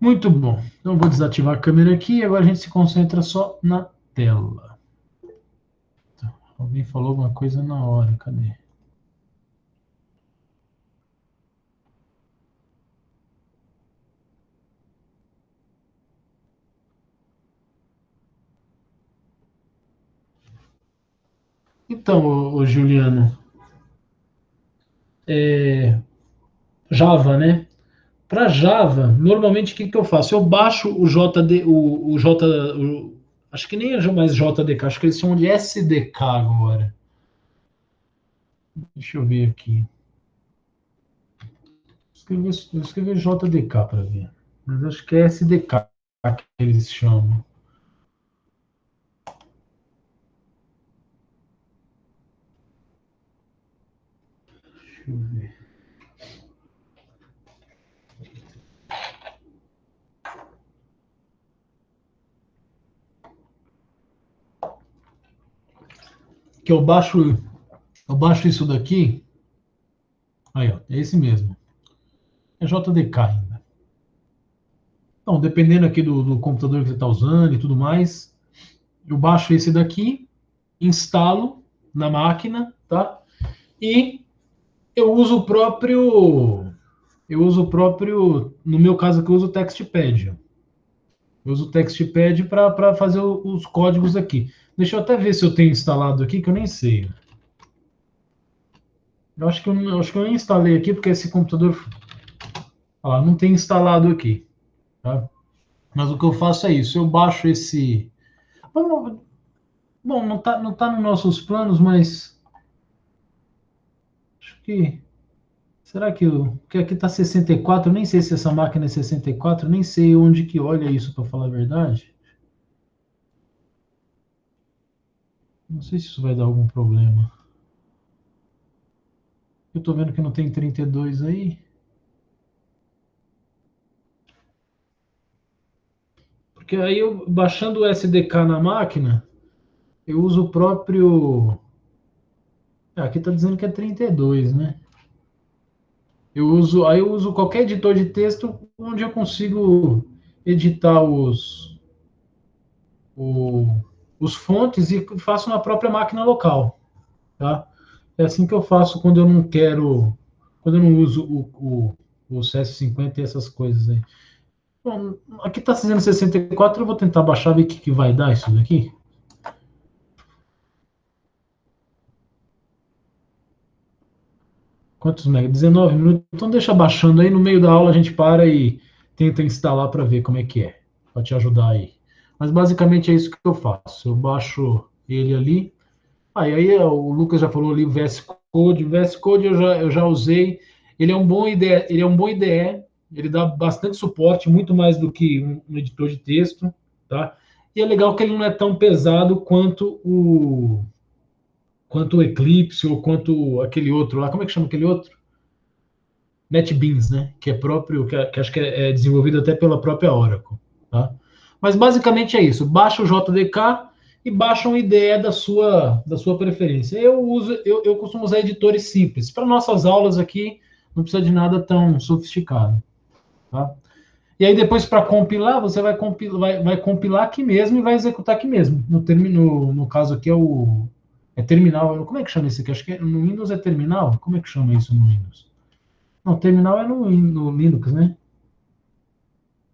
Muito bom. Então, eu vou desativar a câmera aqui e agora a gente se concentra só na tela. Tá. Alguém falou alguma coisa na hora, cadê? Então, ô Juliano, Java, né? Para Java, normalmente o que eu faço? Eu baixo o JD, acho que nem é mais JDK, acho que eles chamam de SDK agora. Deixa eu ver aqui. Eu escrevi JDK para ver. Mas acho que é SDK que eles chamam. Deixa eu ver. Que eu baixo isso daqui. Aí, ó, é esse mesmo. É JDK ainda. Então, dependendo aqui do computador que você está usando e tudo mais, eu baixo esse daqui, instalo na máquina, tá? E eu uso o próprio. No meu caso aqui, eu uso o TextPad. Eu uso o TextPad para fazer os códigos aqui. Deixa eu até ver se eu tenho instalado aqui, que eu nem sei. Eu acho que eu nem instalei aqui, porque esse computador não tem instalado aqui. Tá? Mas o que eu faço é isso: eu baixo esse. Bom, não tá nos nossos planos, mas acho que. Será que aqui está 64? Eu nem sei se essa máquina é 64, nem sei onde que olha isso, para falar a verdade. Não sei se isso vai dar algum problema. Eu tô vendo que não tem 32 aí. Porque aí eu, baixando o SDK na máquina, eu uso o próprio. Aqui tá dizendo que é 32, né? Aí eu uso qualquer editor de texto onde eu consigo editar o- os fontes e faço na própria máquina local, tá? É assim que eu faço quando eu não uso o CS50 e essas coisas aí. Bom, aqui está dizendo 64, eu vou tentar baixar e ver o que vai dar isso daqui. Quantos mega? 19 minutos. Então deixa baixando aí, no meio da aula a gente para e tenta instalar para ver como é que é, para te ajudar aí. Mas basicamente é isso que eu faço. Eu baixo ele ali. Aí o Lucas já falou ali o VS Code. O VS Code eu já usei. Ele é um bom IDE, ele é um bom IDE, ele dá bastante suporte, muito mais do que um editor de texto, tá? E é legal que ele não é tão pesado quanto o Eclipse ou quanto aquele outro lá. Como é que chama aquele outro? NetBeans, né? Que é próprio, que acho que é desenvolvido até pela própria Oracle, tá? Mas basicamente é isso. Baixa o JDK e baixa um IDE da sua preferência. Eu costumo usar editores simples. Para nossas aulas aqui, não precisa de nada tão sofisticado, tá? E aí depois para compilar, você vai compilar aqui mesmo e vai executar aqui mesmo. No caso aqui é terminal. Como é que chama isso aqui? Acho que no Windows é terminal. Como é que chama isso no Windows? Não, terminal é no Linux, né?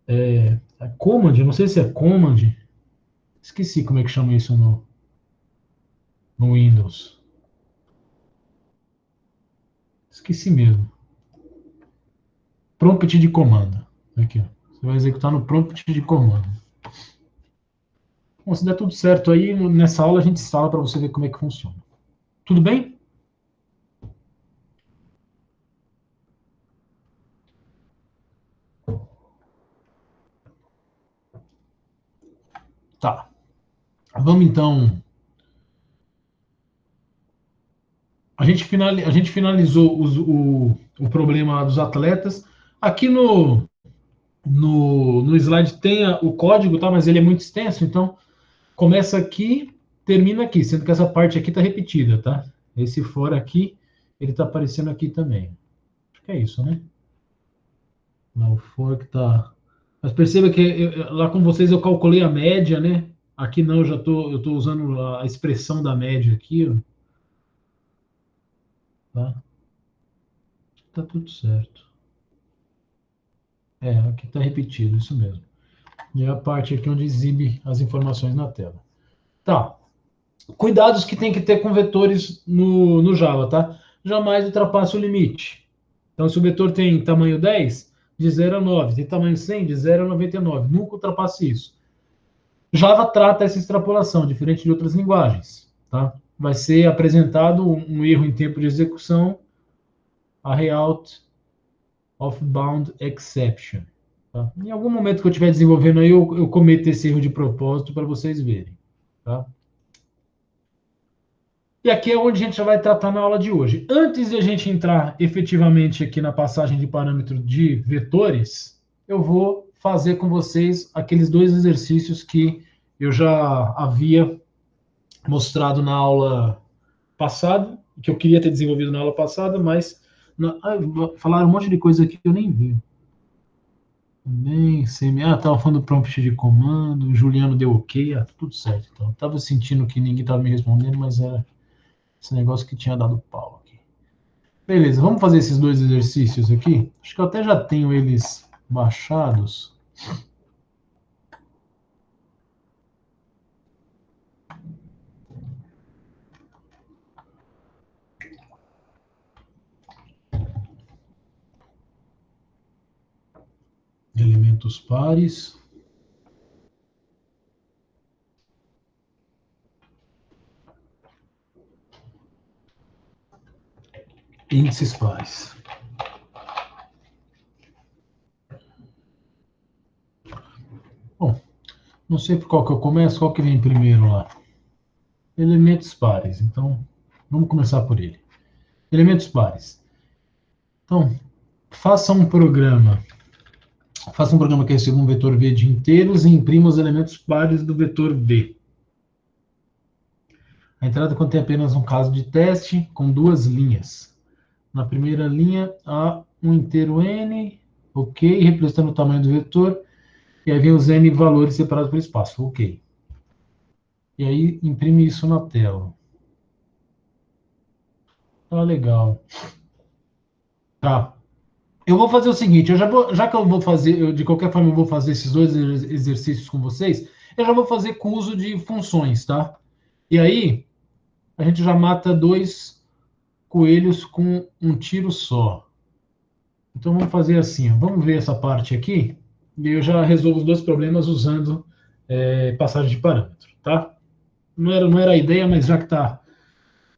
É Command, não sei se é Command. Esqueci como é que chama isso no Windows. Esqueci mesmo. Prompt de comando. Aqui, ó. Você vai executar no prompt de comando. Bom, se der tudo certo aí, nessa aula a gente instala para você ver como é que funciona. Tudo bem? Tá. Vamos então. A gente finalizou o problema dos atletas. Aqui no slide tem o código, tá? Mas ele é muito extenso, então começa aqui, termina aqui, sendo que essa parte aqui está repetida, tá? Esse fora aqui, ele está aparecendo aqui também. Acho que é isso, né? Não, o for que tá. Mas perceba que lá com vocês eu calculei a média, né? Aqui não, eu tô usando a expressão da média aqui, ó, tá? Tá tudo certo. É, aqui tá repetido, isso mesmo. E é a parte aqui onde exibe as informações na tela. Tá. Cuidados que tem que ter com vetores no Java, tá? Jamais ultrapasse o limite. Então, se o vetor tem tamanho 10, de 0 a 9, tem tamanho 100, de 0 a 99. Nunca ultrapasse isso. Java trata essa extrapolação, diferente de outras linguagens, tá? Vai ser apresentado um erro em tempo de execução, a Realt of Bound Exception. Tá? Em algum momento que eu estiver desenvolvendo aí, eu cometo esse erro de propósito para vocês verem. Tá? E aqui é onde a gente já vai tratar na aula de hoje. Antes de a gente entrar efetivamente aqui na passagem de parâmetro de vetores, eu vou fazer com vocês aqueles dois exercícios que eu já havia mostrado na aula passada, que eu queria ter desenvolvido na aula passada, mas falaram um monte de coisa aqui que eu nem vi. Também, tava falando do prompt de comando, o Juliano deu ok, tudo certo. Então, tava sentindo que ninguém tava me respondendo, mas era esse negócio que tinha dado pau aqui. Beleza, vamos fazer esses dois exercícios aqui. Acho que eu até já tenho eles baixados. Elementos pares. Índices pares. Bom, não sei por qual que eu começo, qual que vem primeiro lá. Elementos pares. Então, vamos começar por ele. Elementos pares. Então, faça um programa. Faça um programa que receba um vetor V de inteiros e imprima os elementos pares do vetor V. A entrada contém apenas um caso de teste com duas linhas. Na primeira linha, há um inteiro n, ok, representando o tamanho do vetor, e aí vem os n valores separados por espaço, ok. E aí imprime isso na tela. Tá legal. Tá. Eu vou fazer o seguinte, já que eu vou fazer, de qualquer forma eu vou fazer esses dois exercícios com vocês, eu já vou fazer com uso de funções, tá? E aí, a gente já mata dois coelhos com um tiro só. Então vamos fazer assim, ó. Vamos ver essa parte aqui, e eu já resolvo os dois problemas usando passagem de parâmetro, tá? Não era a ideia, mas já que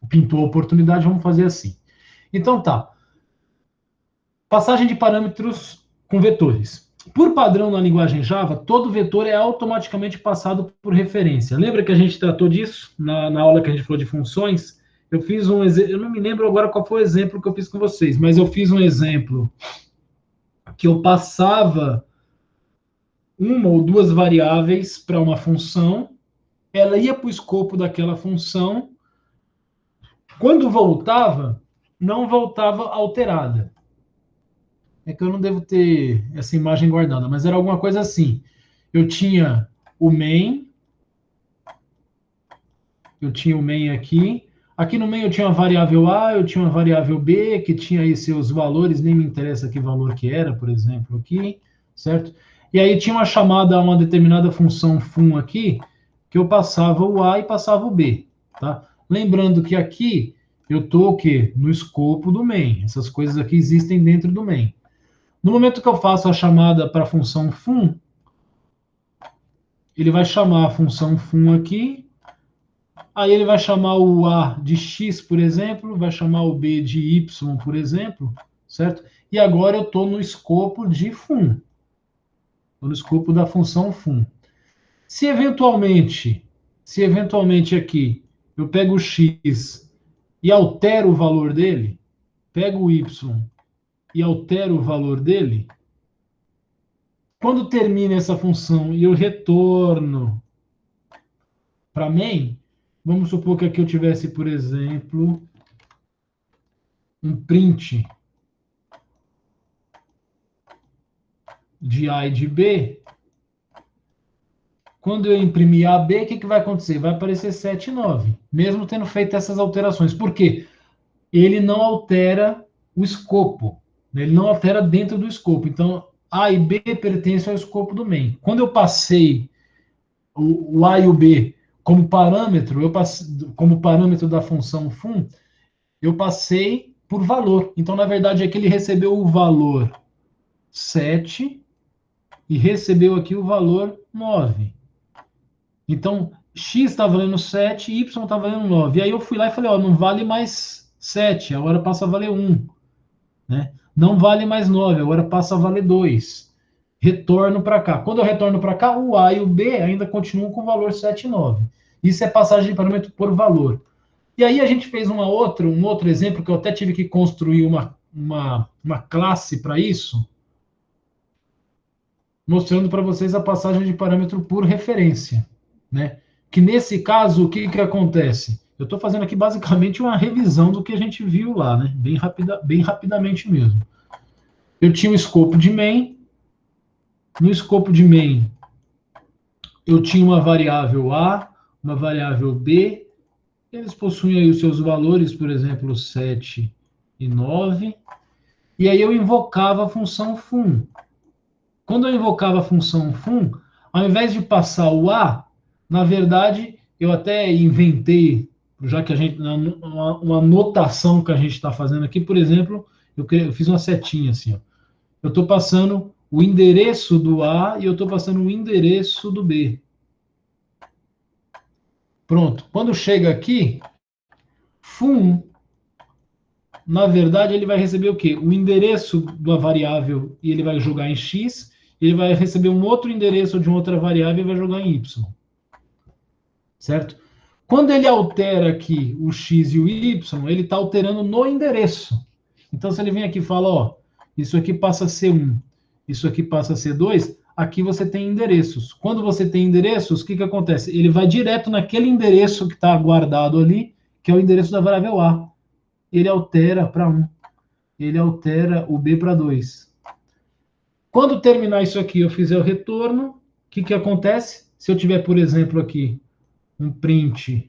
pintou a oportunidade, vamos fazer assim. Então tá. Passagem de parâmetros com vetores. Por padrão na linguagem Java, todo vetor é automaticamente passado por referência. Lembra que a gente tratou disso na aula que a gente falou de funções? Eu fiz eu não me lembro agora qual foi o exemplo que eu fiz com vocês, mas eu fiz um exemplo que eu passava uma ou duas variáveis para uma função, ela ia para o escopo daquela função, quando voltava, não voltava alterada. É que eu não devo ter essa imagem guardada, mas era alguma coisa assim. Eu tinha o main, aqui. Aqui no main eu tinha uma variável A, eu tinha uma variável B, que tinha aí seus valores, nem me interessa que valor que era, por exemplo, aqui, certo? E aí tinha uma chamada a uma determinada função fun aqui, que eu passava o A e passava o B, tá? Lembrando que aqui eu estou o quê? No escopo do main. Essas coisas aqui existem dentro do main. No momento que eu faço a chamada para a função fun, ele vai chamar a função fun aqui, aí ele vai chamar o A de x, por exemplo, vai chamar o B de y, por exemplo, certo? E agora eu estou no escopo de fun, estou no escopo da função fun. Se eventualmente aqui eu pego o x e altero o valor dele, pego o y e altero o valor dele, quando termina essa função e eu retorno para main, vamos supor que aqui eu tivesse, por exemplo, um print de A e de B, quando eu imprimir AB, o que vai acontecer? Vai aparecer 7 e 9, mesmo tendo feito essas alterações. Por quê? Ele não altera o escopo, né? Ele não altera dentro do escopo. Então, A e B pertencem ao escopo do main. Quando eu passei o A e o B como parâmetro, como parâmetro da função fun, eu passei por valor. Então, na verdade, aqui ele recebeu o valor 7 e recebeu aqui o valor 9. Então, x está valendo 7, y está valendo 9. E aí eu fui lá e falei, ó, não vale mais 7, agora passa a valer 1. Né? Não vale mais 9, agora passa a valer 2. Retorno para cá. Quando eu retorno para cá, o A e o B ainda continuam com o valor 7 e 9. Isso é passagem de parâmetro por valor. E aí a gente fez um outro exemplo que eu até tive que construir uma classe para isso, mostrando para vocês a passagem de parâmetro por referência, né? Que nesse caso, o que acontece? Eu estou fazendo aqui basicamente uma revisão do que a gente viu lá, né? Bem rapidamente mesmo. Eu tinha o escopo de main. No escopo de main, eu tinha uma variável A, uma variável B. Eles possuem aí os seus valores, por exemplo, 7 e 9. E aí eu invocava a função fun. Quando eu invocava a função fun, ao invés de passar o A, na verdade, eu até inventei, já que a gente, uma notação que a gente está fazendo aqui, por exemplo, eu fiz uma setinha assim, ó. Eu estou passando o endereço do A e eu estou passando o endereço do B. Pronto. Quando chega aqui, fun, na verdade, ele vai receber o quê? O endereço da variável e ele vai jogar em x, ele vai receber um outro endereço de uma outra variável e vai jogar em y. Certo? Quando ele altera aqui o x e o y, ele está alterando no endereço. Então, se ele vem aqui e fala, ó, isso aqui passa a ser 1, isso aqui passa a ser 2, aqui você tem endereços. Quando você tem endereços, o que acontece? Ele vai direto naquele endereço que está guardado ali, que é o endereço da variável A. Ele altera para 1. Ele altera o B para 2. Quando terminar isso aqui, eu fizer o retorno, o que acontece? Se eu tiver, por exemplo, aqui um print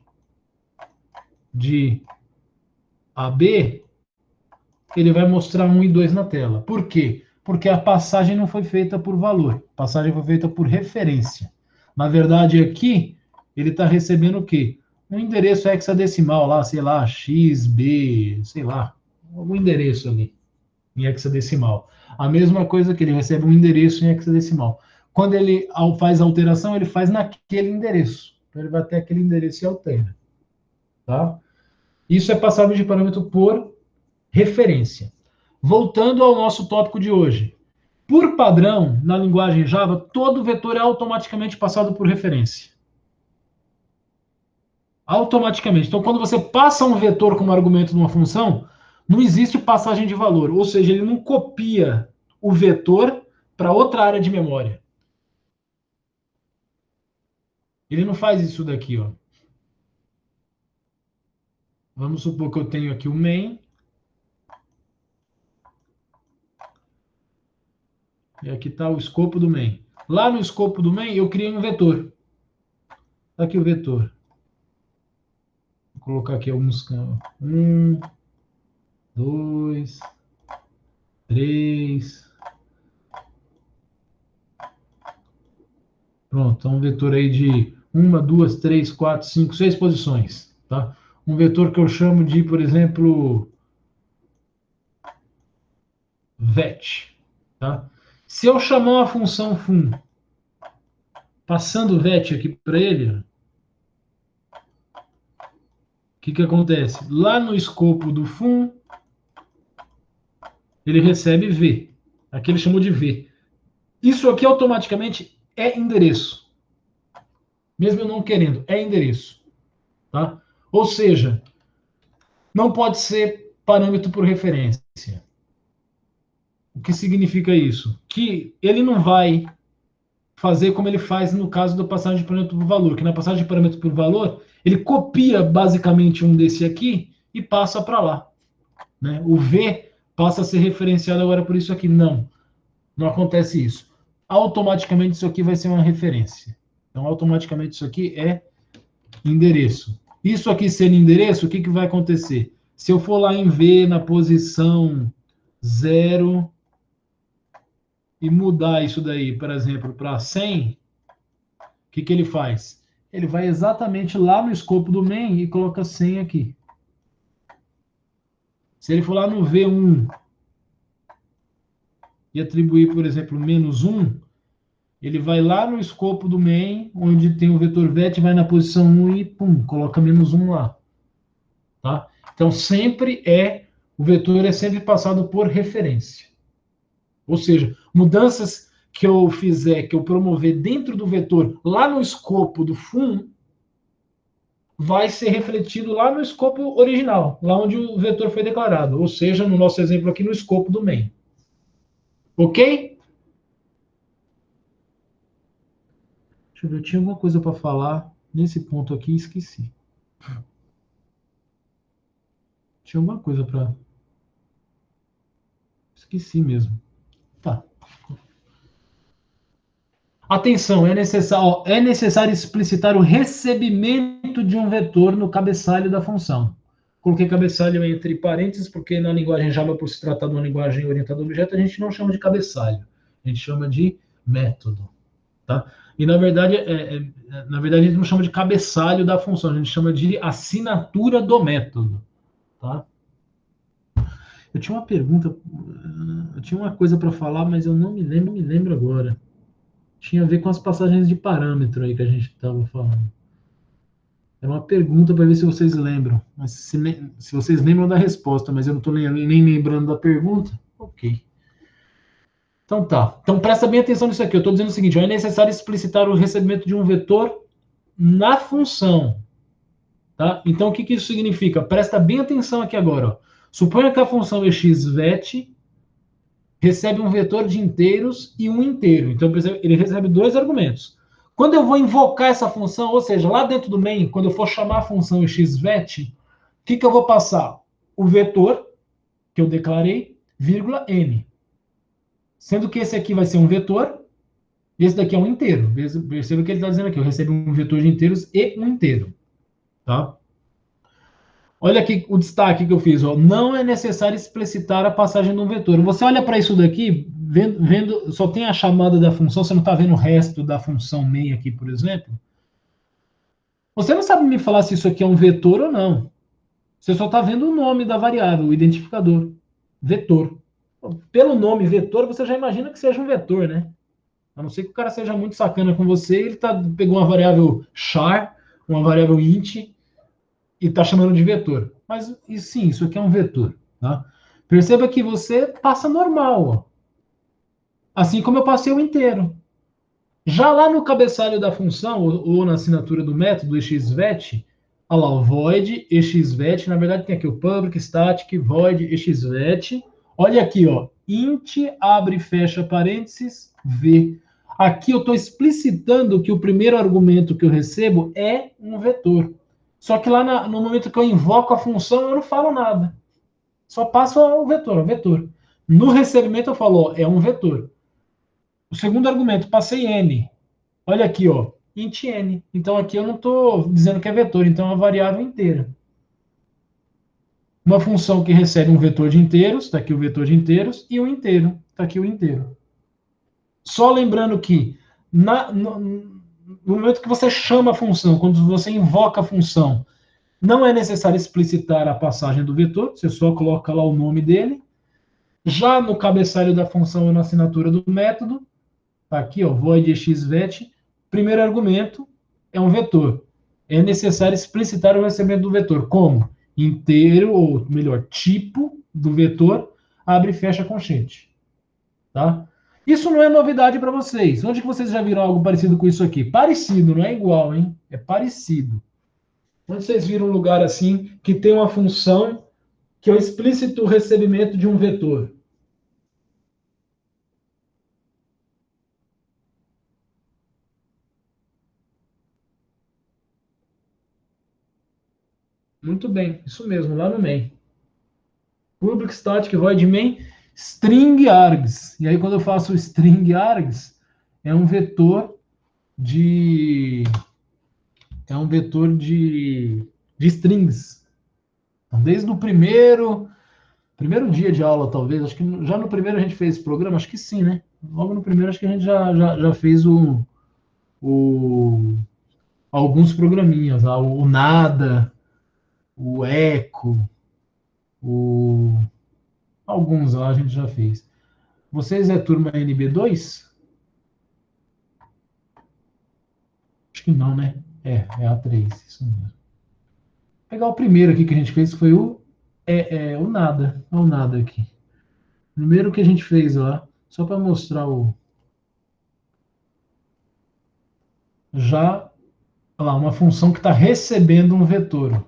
de AB, ele vai mostrar 1 e 2 na tela. Por quê? Porque a passagem não foi feita por valor, a passagem foi feita por referência. Na verdade, aqui, ele está recebendo o quê? Um endereço hexadecimal lá, sei lá, XB, sei lá, algum endereço ali, em hexadecimal. A mesma coisa que ele recebe um endereço em hexadecimal. Quando ele faz a alteração, ele faz naquele endereço. Então, ele vai até aquele endereço e altera. Tá? Isso é passagem de parâmetro por referência. Voltando ao nosso tópico de hoje. Por padrão, na linguagem Java, todo vetor é automaticamente passado por referência. Automaticamente. Então, quando você passa um vetor como argumento numa função, não existe passagem de valor. Ou seja, ele não copia o vetor para outra área de memória. Ele não faz isso daqui, ó. Vamos supor que eu tenho aqui o main. E aqui está o escopo do main. Lá no escopo do main, eu criei um vetor. Está aqui o vetor. Vou colocar aqui alguns campos. 1, 2, 3. Pronto, é um vetor aí de 1, 2, 3, 4, 5, 6 posições. Tá? Um vetor que eu chamo de, por exemplo, vet. Tá? Se eu chamar uma função fun, passando o vet aqui para ele, o que acontece? Lá no escopo do fun, ele recebe v. Aqui ele chamou de v. Isso aqui automaticamente é endereço. Mesmo eu não querendo, é endereço. Tá? Ou seja, não pode ser parâmetro por referência. O que significa isso? Que ele não vai fazer como ele faz no caso da passagem de parâmetro por valor, que na passagem de parâmetro por valor, ele copia basicamente um desse aqui e passa para lá. Né? O V passa a ser referenciado agora por isso aqui. Não acontece isso. automaticamente isso aqui vai ser uma referência. Então, automaticamente isso aqui é endereço. Isso aqui sendo endereço, o que, que vai acontecer? Se eu for lá em V na posição 0 e mudar isso daí, por exemplo, para 100, o que, que ele faz? Ele vai exatamente lá no escopo do main e coloca 100 aqui. Se ele for lá no V1 e atribuir, por exemplo, -1, ele vai lá no escopo do main, onde tem o vetor vet, vai na posição 1 e pum, coloca -1 lá. Tá? Então, o vetor é sempre passado por referência. Ou seja, mudanças que eu fizer, que eu promover dentro do vetor, lá no escopo do fun, vai ser refletido lá no escopo original, lá onde o vetor foi declarado. Ou seja, no nosso exemplo aqui, no escopo do main. Ok? Deixa eu ver, eu tinha alguma coisa para falar nesse ponto aqui e esqueci. Tinha alguma coisa para... Esqueci mesmo. Tá. Atenção, é necessário explicitar o recebimento de um vetor no cabeçalho da função. Coloquei cabeçalho entre parênteses, porque na linguagem Java, por se tratar de uma linguagem orientada a objeto, a gente não chama de cabeçalho, a gente chama de método. Tá? E na verdade a gente não chama de cabeçalho da função, a gente chama de assinatura do método. Tá? Eu tinha uma pergunta, eu tinha uma coisa para falar, mas eu não me lembro agora. Tinha a ver com as passagens de parâmetro aí que a gente estava falando. Era uma pergunta para ver se vocês lembram. Mas se vocês lembram da resposta, mas eu não estou nem lembrando da pergunta, ok. Então tá. Então presta bem atenção nisso aqui. Eu estou dizendo o seguinte: ó, é necessário explicitar o recebimento de um vetor na função. Tá? Então o que, que isso significa? Presta bem atenção aqui agora. Ó. Suponha que a função xvet recebe um vetor de inteiros e um inteiro. Então ele recebe dois argumentos. Quando eu vou invocar essa função, ou seja, lá dentro do main, quando eu for chamar a função xvet, o que, que eu vou passar? O vetor que eu declarei, vírgula n. Sendo que esse aqui vai ser um vetor, e esse daqui é um inteiro. Perceba o que ele está dizendo aqui. Eu recebo um vetor de inteiros e um inteiro. Tá? Olha aqui o destaque que eu fiz. Ó. Não é necessário explicitar a passagem de um vetor. Você olha para isso daqui, vendo, só tem a chamada da função, você não está vendo o resto da função main aqui, por exemplo. Você não sabe me falar se isso aqui é um vetor ou não. Você só está vendo o nome da variável, o identificador. Vetor. Pelo nome vetor, você já imagina que seja um vetor, né? A não ser que o cara seja muito sacana com você, ele pegou uma variável char, uma variável int, e está chamando de vetor. Mas, e sim, isso aqui é um vetor. Tá? Perceba que você passa normal. Ó. Assim como eu passei o inteiro. Já lá no cabeçalho da função, ou na assinatura do método xvet, olha lá, o void xvet, na verdade tem aqui o public static void xvet. Olha aqui, ó, int abre e fecha parênteses v. Aqui eu estou explicitando que o primeiro argumento que eu recebo é um vetor. Só que lá no momento que eu invoco a função, eu não falo nada. Só passo o vetor, vetor. No recebimento eu falo, ó, é um vetor. O segundo argumento, passei n. Olha aqui, ó, int n. Então aqui eu não estou dizendo que é vetor, então é uma variável inteira. Uma função que recebe um vetor de inteiros, está aqui o vetor de inteiros, e um inteiro, está aqui o inteiro. Só lembrando que no momento que você chama a função, quando você invoca a função, não é necessário explicitar a passagem do vetor, você só coloca lá o nome dele. Já no cabeçalho da função ou na assinatura do método, tá aqui, ó, void xvet, primeiro argumento é um vetor. É necessário explicitar o recebimento do vetor. Como? Inteiro, ou melhor, tipo do vetor, abre e fecha conchete. Tá? Isso não é novidade para vocês. Onde que vocês já viram algo parecido com isso aqui? Parecido, não é igual, hein? É parecido. Onde vocês viram um lugar assim que tem uma função que é o explícito recebimento de um vetor? Muito bem, isso mesmo, lá no main. Public static void main string args. E aí quando eu faço string args, é um vetor de é um vetor de strings. Então, desde o primeiro dia de aula, talvez, acho que já no primeiro a gente fez esse programa, acho que sim, né? Logo no primeiro acho que a gente já fez o alguns programinhas lá, o Nada, o Eco, o alguns lá a gente já fez. Vocês é turma NB2? Acho que não, né? É A3, isso mesmo. Vou pegar o primeiro aqui que a gente fez, que foi o Nada. Olha o Nada aqui. Primeiro que a gente fez lá, só para mostrar já lá, uma função que está recebendo um vetor.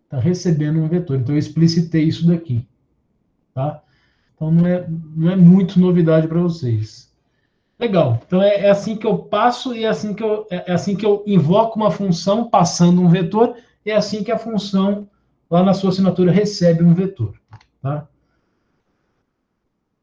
Está recebendo um vetor. Então eu explicitei isso daqui. Tá? Então não é muito novidade para vocês. Legal. Então é assim que eu passo e é assim que eu invoco uma função passando um vetor, e é assim que a função lá na sua assinatura recebe um vetor. Tá?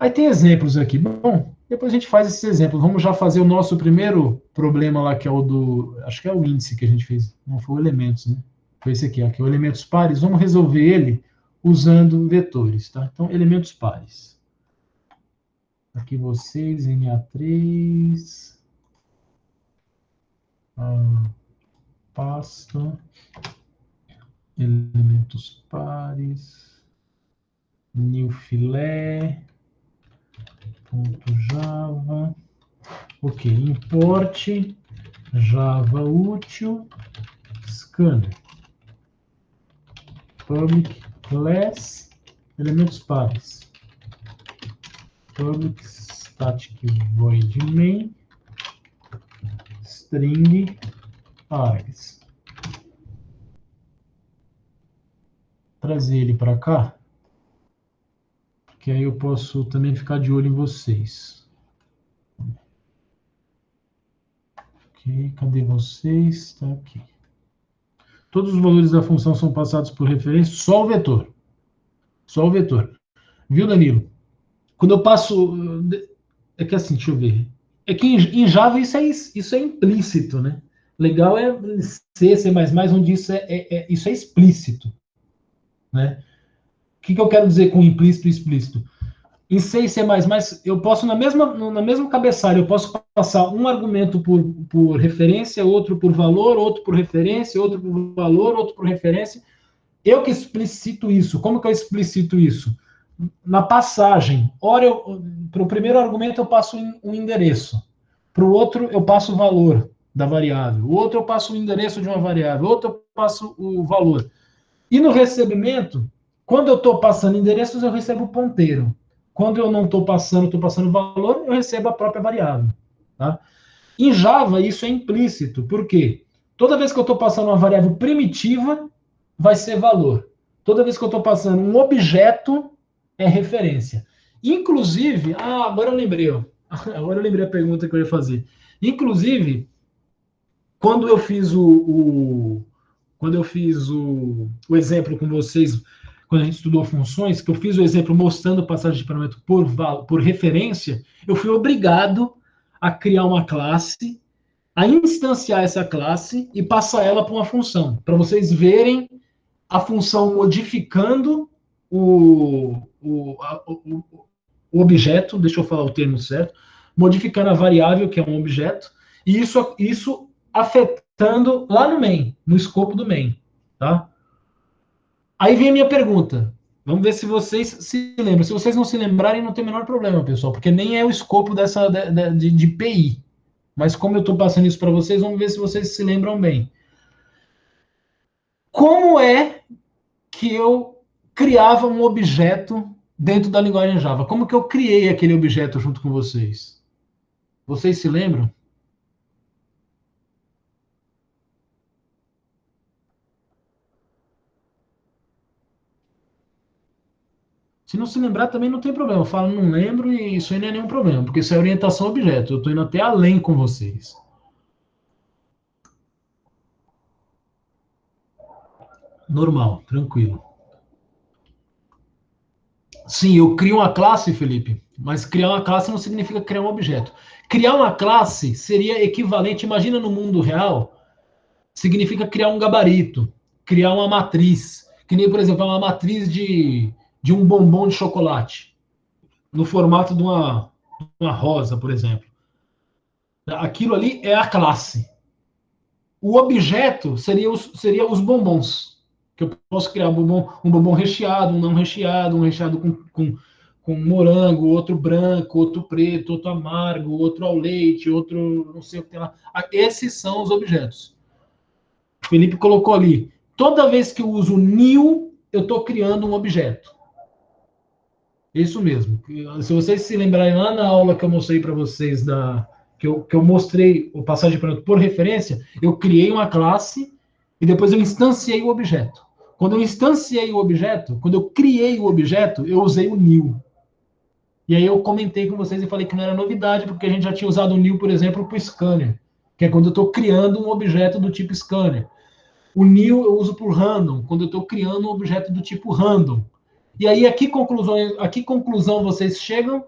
Aí tem exemplos aqui. Bom, depois a gente faz esses exemplos. Vamos já fazer o nosso primeiro problema lá, que é o do. Acho que é o índice que a gente fez. Não foi o elementos, né? Foi esse aqui, ó, que é o elementos pares. Vamos resolver ele usando vetores, tá? Então, elementos pares. Aqui vocês, NA3. Pasta. Elementos pares. New filé. Ponto Java. Ok, import Java útil scanner public class elementos pares public static void main string pares. Trazer ele para cá, que aí eu posso também ficar de olho em vocês. Ok, cadê vocês? Está aqui. Todos os valores da função são passados por referência, só o vetor. Só o vetor. Viu, Danilo? Quando eu passo. É que assim, deixa eu ver. É que em Java isso é implícito, né? Legal é C, C++, onde isso é explícito, né? O que eu quero dizer com implícito e explícito? Em C e C++, eu posso, na mesma cabeçalho, eu posso passar um argumento por referência, outro por valor, outro por referência, outro por valor, outro por referência. Eu que explicito isso. Como que eu explicito isso? Na passagem. Ora, para o primeiro argumento eu passo um endereço. Para o outro eu passo o valor da variável. O outro eu passo o endereço de uma variável. O outro eu passo o valor. E no recebimento, quando eu estou passando endereços, eu recebo o ponteiro. Quando eu não estou passando valor, eu recebo a própria variável. Tá? Em Java, isso é implícito. Por quê? Toda vez que eu estou passando uma variável primitiva, vai ser valor. Toda vez que eu estou passando um objeto, é referência. Inclusive, agora eu lembrei. Agora eu lembrei a pergunta que eu ia fazer. Inclusive, quando eu fiz quando eu fiz o exemplo com vocês, quando a gente estudou funções, que eu fiz o exemplo mostrando passagem de parâmetro por referência, eu fui obrigado a criar uma classe, a instanciar essa classe e passar ela para uma função, para vocês verem a função modificando o objeto, deixa eu falar o termo certo, modificando a variável, que é um objeto, e isso afetando lá no main, no escopo do main. Tá? Aí vem a minha pergunta. Vamos ver se vocês se lembram. Se vocês não se lembrarem, não tem o menor problema, pessoal, porque nem é o escopo de PI. Mas como eu estou passando isso para vocês, vamos ver se vocês se lembram bem. Como é que eu criava um objeto dentro da linguagem Java? Como que eu criei aquele objeto junto com vocês? Vocês se lembram? Se não se lembrar, também não tem problema. Eu falo, não lembro e isso aí não é nenhum problema, porque isso é orientação a objeto. Eu estou indo até além com vocês. Normal, tranquilo. Sim, eu crio uma classe, Felipe. Mas criar uma classe não significa criar um objeto. Criar uma classe seria equivalente, imagina no mundo real, significa criar um gabarito, criar uma matriz, que nem, por exemplo, uma matriz de um bombom de chocolate, no formato de uma rosa, por exemplo. Aquilo ali é a classe. O objeto seria os bombons. Que eu posso criar um bombom recheado, um não recheado, um recheado com morango, outro branco, outro preto, outro amargo, outro ao leite, outro não sei o que tem lá. Esses são os objetos. O Felipe colocou ali. Toda vez que eu uso new, eu estou criando um objeto. Isso mesmo. Se vocês se lembrarem lá na aula que eu mostrei para vocês que eu mostrei o passagem por referência, eu criei uma classe e depois eu instanciei o objeto. Quando eu instanciei o objeto, quando eu criei o objeto, eu usei o new. E aí eu comentei com vocês e falei que não era novidade, porque a gente já tinha usado o new, por exemplo, para o scanner, que é quando eu estou criando um objeto do tipo scanner. O new eu uso por random, quando eu estou criando um objeto do tipo random. E aí, a que conclusão vocês chegam?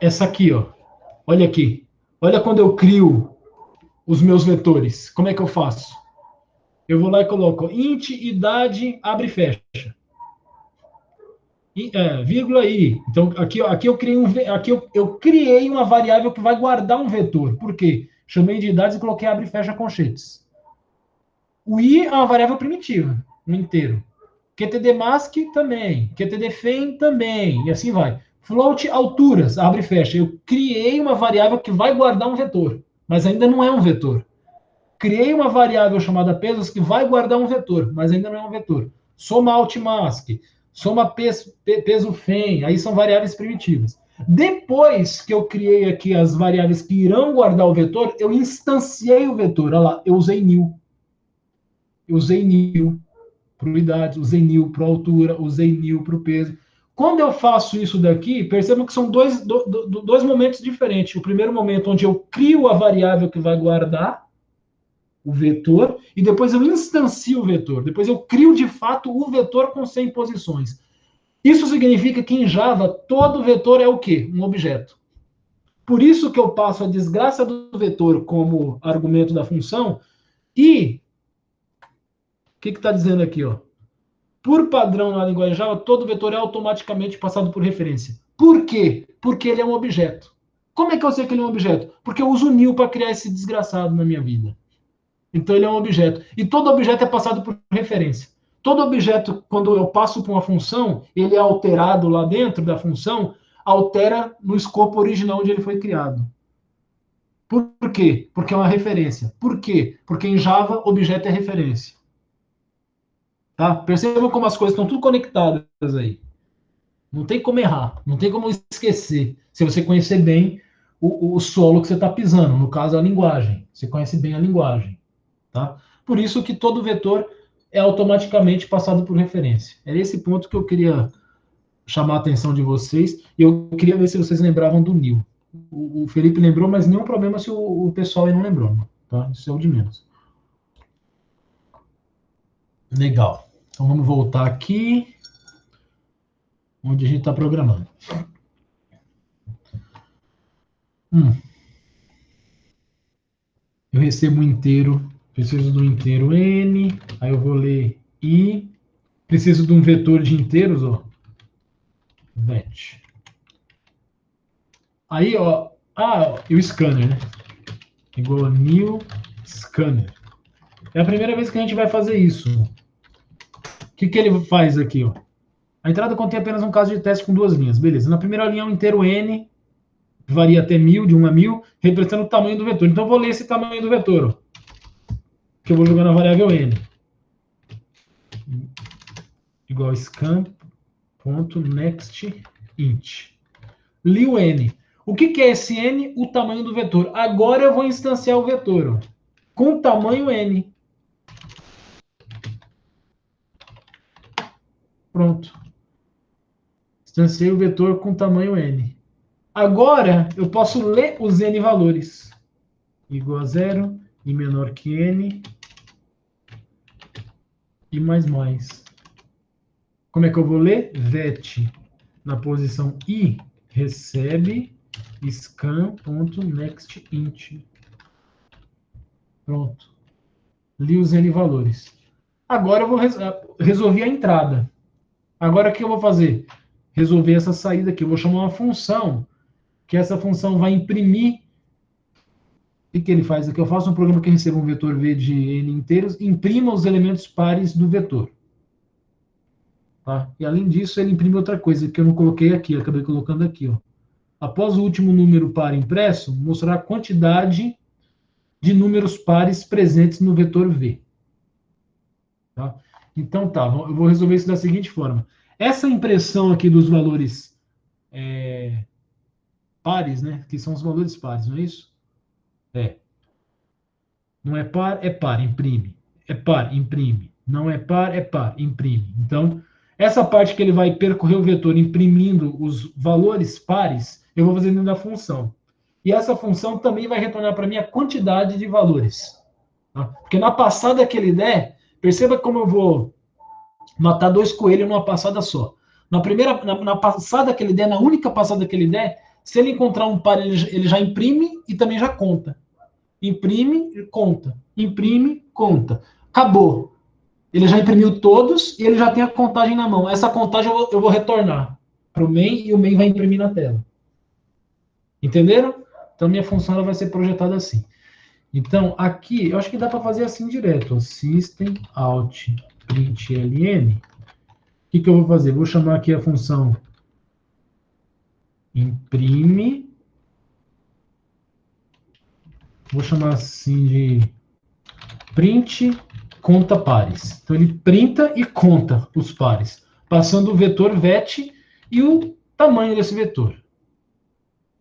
Essa aqui, ó. Olha aqui. Olha quando eu crio os meus vetores. Como é que eu faço? Eu vou lá e coloco int idade abre e fecha. Vírgula i. Então, aqui eu criei eu criei uma variável que vai guardar um vetor. Por quê? Chamei de idades e coloquei abre e fecha colchetes. O i é uma variável primitiva, um inteiro. QTDMask também, QTDFem também, e assim vai. Float alturas, abre e fecha. Eu criei uma variável que vai guardar um vetor, mas ainda não é um vetor. Criei uma variável chamada pesos que vai guardar um vetor, mas ainda não é um vetor. Soma altmask, soma peso fem, aí são variáveis primitivas. Depois que eu criei aqui as variáveis que irão guardar o vetor, eu instanciei o vetor. Olha lá, eu usei new. Eu usei new para unidades, usei new para altura, usei new para o peso. Quando eu faço isso daqui, percebam que são dois momentos diferentes. O primeiro momento onde eu crio a variável que vai guardar o vetor, e depois eu instancio o vetor. Depois eu crio de fato o vetor com 100 posições. Isso significa que em Java todo vetor é o quê? Um objeto. Por isso que eu passo a desgraça do vetor como argumento da função e o que está dizendo aqui, ó? Por padrão na linguagem Java, todo vetor é automaticamente passado por referência. Por quê? Porque ele é um objeto. Como é que eu sei que ele é um objeto? Porque eu uso o new para criar esse desgraçado na minha vida. Então ele é um objeto. E todo objeto é passado por referência. Todo objeto, quando eu passo por uma função, ele é alterado lá dentro da função, altera no escopo original onde ele foi criado. Por quê? Porque é uma referência. Por quê? Porque em Java, objeto é referência. Tá? Percebam como as coisas estão tudo conectadas aí. Não tem como errar, não tem como esquecer. Se você conhecer bem o solo que você está pisando, no caso a linguagem. Você conhece bem a linguagem. Tá? Por isso que todo vetor é automaticamente passado por referência. Era esse ponto que eu queria chamar a atenção de vocês. E eu queria ver se vocês lembravam do Nil. O Felipe lembrou, mas nenhum problema se o pessoal aí não lembrou. Tá? Isso é o de menos. Legal. Então vamos voltar aqui, onde a gente está programando. Eu recebo um inteiro, preciso do inteiro n, aí eu vou ler i, preciso de um vetor de inteiros, ó, vet. Aí, ó, e o scanner, né? Igual a new scanner. É a primeira vez que a gente vai fazer isso. O que ele faz aqui, ó? A entrada contém apenas um caso de teste com duas linhas. Beleza. Na primeira linha é um inteiro n, que varia até 1000, de 1 a 1000, representando o tamanho do vetor. Então eu vou ler esse tamanho do vetor, ó, que eu vou jogar na variável n. Igual scan.nextInt. Li o n. O que é esse n? O tamanho do vetor. Agora eu vou instanciar o vetor, ó, com tamanho n. Pronto. Instanciei o vetor com tamanho n. Agora eu posso ler os n valores. Igual a 0 e menor que n. I++. Como é que eu vou ler? Vet na posição I recebe scan.nextInt. Pronto. Li os N valores. Agora eu vou resolver a entrada. Agora o que eu vou fazer? Resolver essa saída aqui. Eu vou chamar uma função, que essa função vai imprimir. O que ele faz aqui? Eu faço um programa que receba um vetor V de N inteiros, imprima os elementos pares do vetor. Tá? E além disso, ele imprime outra coisa que eu não coloquei aqui, eu acabei colocando aqui. Ó. Após o último número par impresso, mostrar a quantidade de números pares presentes no vetor V. Tá? Então tá, eu vou resolver isso da seguinte forma. Essa impressão aqui dos valores pares, né? Que são os valores pares, não é isso? É. Não é par, imprime. É par, imprime. Não é par, imprime. Então, essa parte que ele vai percorrer o vetor imprimindo os valores pares, eu vou fazer dentro da função. E essa função também vai retornar para mim a quantidade de valores. Tá? Porque na passada que ele der, perceba como eu vou matar dois coelhos numa passada só. Na passada que ele der, na única passada que ele der, se ele encontrar um par, ele já imprime e também já conta. Imprime, conta. Imprime, conta. Acabou. Ele já imprimiu todos e ele já tem a contagem na mão. Essa contagem eu vou retornar para o main e o main vai imprimir na tela. Entenderam? Então, minha função ela vai ser projetada assim. Então, aqui, eu acho que dá para fazer assim direto. Ó. System out println. O que eu vou fazer? Vou chamar aqui a função imprime. Vou chamar assim de print conta pares. Então, ele printa e conta os pares, passando o vetor vet e o tamanho desse vetor.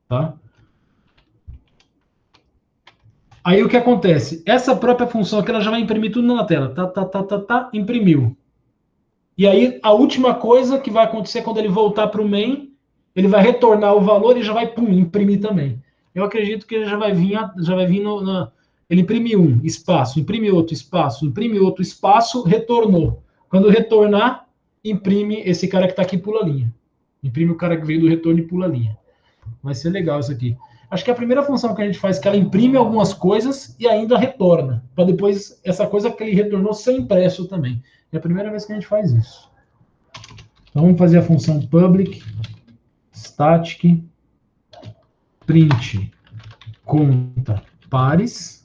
Tá? Aí o que acontece? Essa própria função aqui ela já vai imprimir tudo na tela. Imprimiu. E aí a última coisa que vai acontecer quando ele voltar para o main, ele vai retornar o valor e já vai imprimir também. Eu acredito que ele já vai vir ele imprime um espaço, imprime outro espaço, retornou. Quando retornar, imprime esse cara que está aqui e pula a linha. Imprime o cara que veio do retorno e pula a linha. Vai ser legal isso aqui. Acho que a primeira função que a gente faz é que ela imprime algumas coisas e ainda retorna. Para depois, essa coisa que ele retornou ser impresso também. É a primeira vez que a gente faz isso. Então, vamos fazer a função public static print conta pares.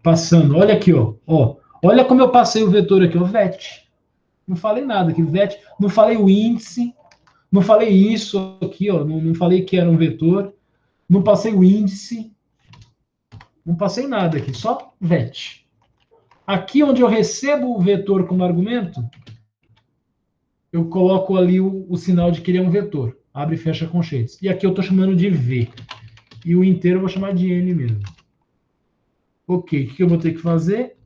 Passando, olha aqui, ó. Olha como eu passei o vetor aqui, ó, vet. Não falei nada aqui, vet. Não falei o índice. Não falei isso aqui, ó. Não falei que era um vetor. Não passei o índice. Não passei nada aqui, só vet. Aqui onde eu recebo o vetor como argumento, eu coloco ali o sinal de que ele é um vetor. Abre e fecha conchetes. E aqui eu estou chamando de V. E o inteiro eu vou chamar de N mesmo. Ok, o que eu vou ter que fazer?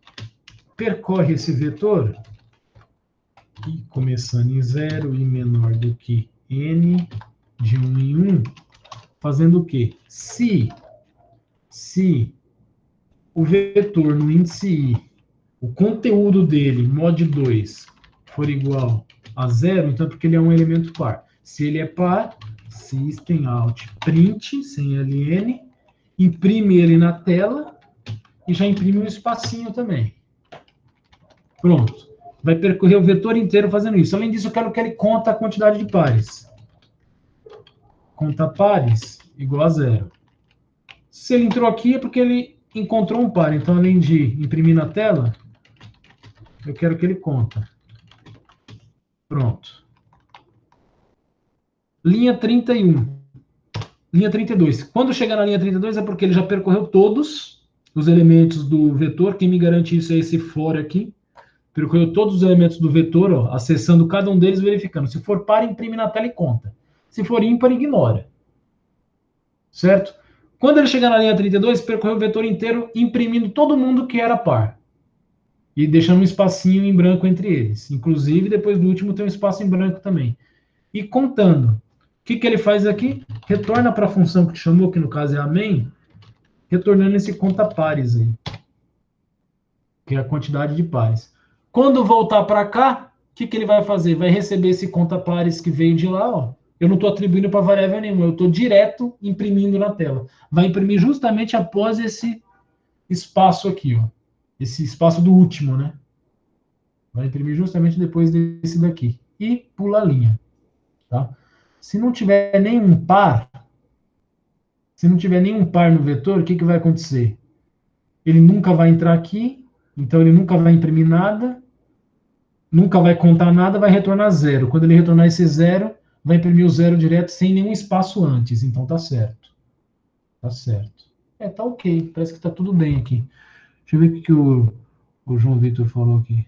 Percorre esse vetor. E começando em 0 e menor do que N de 1 em 1. Fazendo o quê? Se o vetor no índice I, o conteúdo dele, mod 2, for igual a 0, então é porque ele é um elemento par. Se ele é par, system out print, sem ln, imprime ele na tela e já imprime um espacinho também. Pronto. Vai percorrer o vetor inteiro fazendo isso. Além disso, eu quero que ele conte a quantidade de pares. Conta pares igual a 0. Se ele entrou aqui é porque ele encontrou um par. Então, além de imprimir na tela, eu quero que ele conta. Pronto. Linha 31. Linha 32. Quando chegar na linha 32 é porque ele já percorreu todos os elementos do vetor. Quem me garante isso é esse for aqui. Percorreu todos os elementos do vetor, ó, acessando cada um deles, verificando. Se for par, imprime na tela e conta. Se for ímpar, ignora. Certo? Quando ele chegar na linha 32, percorreu o vetor inteiro, imprimindo todo mundo que era par. E deixando um espacinho em branco entre eles. Inclusive, depois do último, tem um espaço em branco também. E contando. O que ele faz aqui? Retorna para a função que chamou, que no caso é a main, retornando esse conta pares aí. Que é a quantidade de pares. Quando voltar para cá, o que ele vai fazer? Vai receber esse conta pares que veio de lá, ó. Eu não estou atribuindo para variável nenhuma, eu estou direto imprimindo na tela. Vai imprimir justamente após esse espaço aqui, ó. Esse espaço do último, né? Vai imprimir justamente depois desse daqui. E pula a linha, tá? Se não tiver nenhum par, no vetor, o que vai acontecer? Ele nunca vai entrar aqui, então ele nunca vai imprimir nada, nunca vai contar nada, vai retornar zero. Quando ele retornar esse zero, vai imprimir o zero direto sem nenhum espaço antes. Então tá certo. Tá certo. Tá ok. Parece que tá tudo bem aqui. Deixa eu ver o que o João Vitor falou aqui.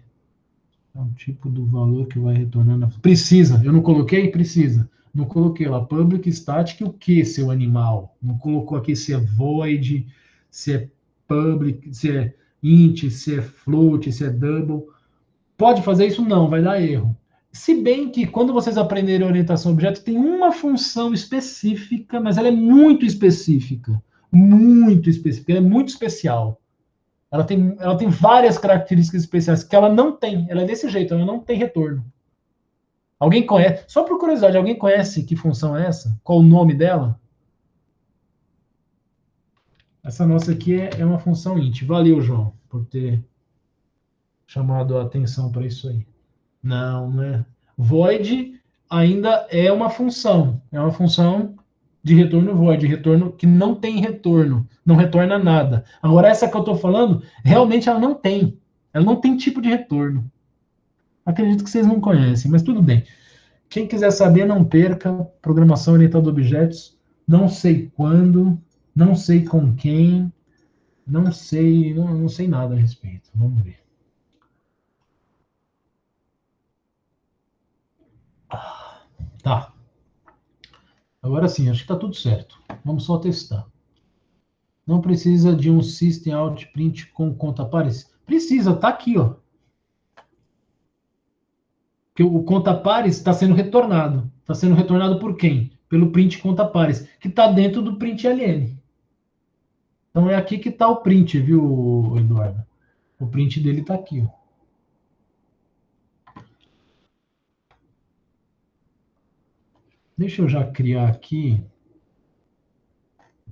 É um tipo do valor que vai retornando. Precisa. Eu não coloquei? Precisa. Não coloquei lá. Public static, o que, seu animal? Não colocou aqui se é void, se é public, se é int, se é float, se é double. Pode fazer isso? Não, vai dar erro. Se bem que quando vocês aprenderem orientação a objeto, tem uma função específica, mas ela é muito específica. Muito específica, ela é muito especial. Ela tem várias características especiais que ela não tem. Ela é desse jeito, ela não tem retorno. Alguém conhece? Só por curiosidade, alguém conhece que função é essa? Qual o nome dela? Essa nossa aqui é uma função int. Valeu, João, por ter chamado a atenção para isso aí. Não, não é. Void ainda é uma função. É uma função de retorno void, retorno que não tem retorno, não retorna nada. Agora, essa que eu estou falando, realmente ela não tem. Ela não tem tipo de retorno. Acredito que vocês não conhecem, mas tudo bem. Quem quiser saber, não perca. Programação orientada a objetos. Não sei quando, não sei com quem, não sei nada a respeito. Vamos ver. Tá. Agora sim, acho que está tudo certo. Vamos só testar. Não precisa de um system out print com conta pares? Precisa, tá aqui, ó. Porque o conta pares está sendo retornado. Está sendo retornado por quem? Pelo print conta pares, que está dentro do print ln. Então é aqui que está o print, viu, Eduardo? O print dele está aqui, ó. Deixa eu já criar aqui.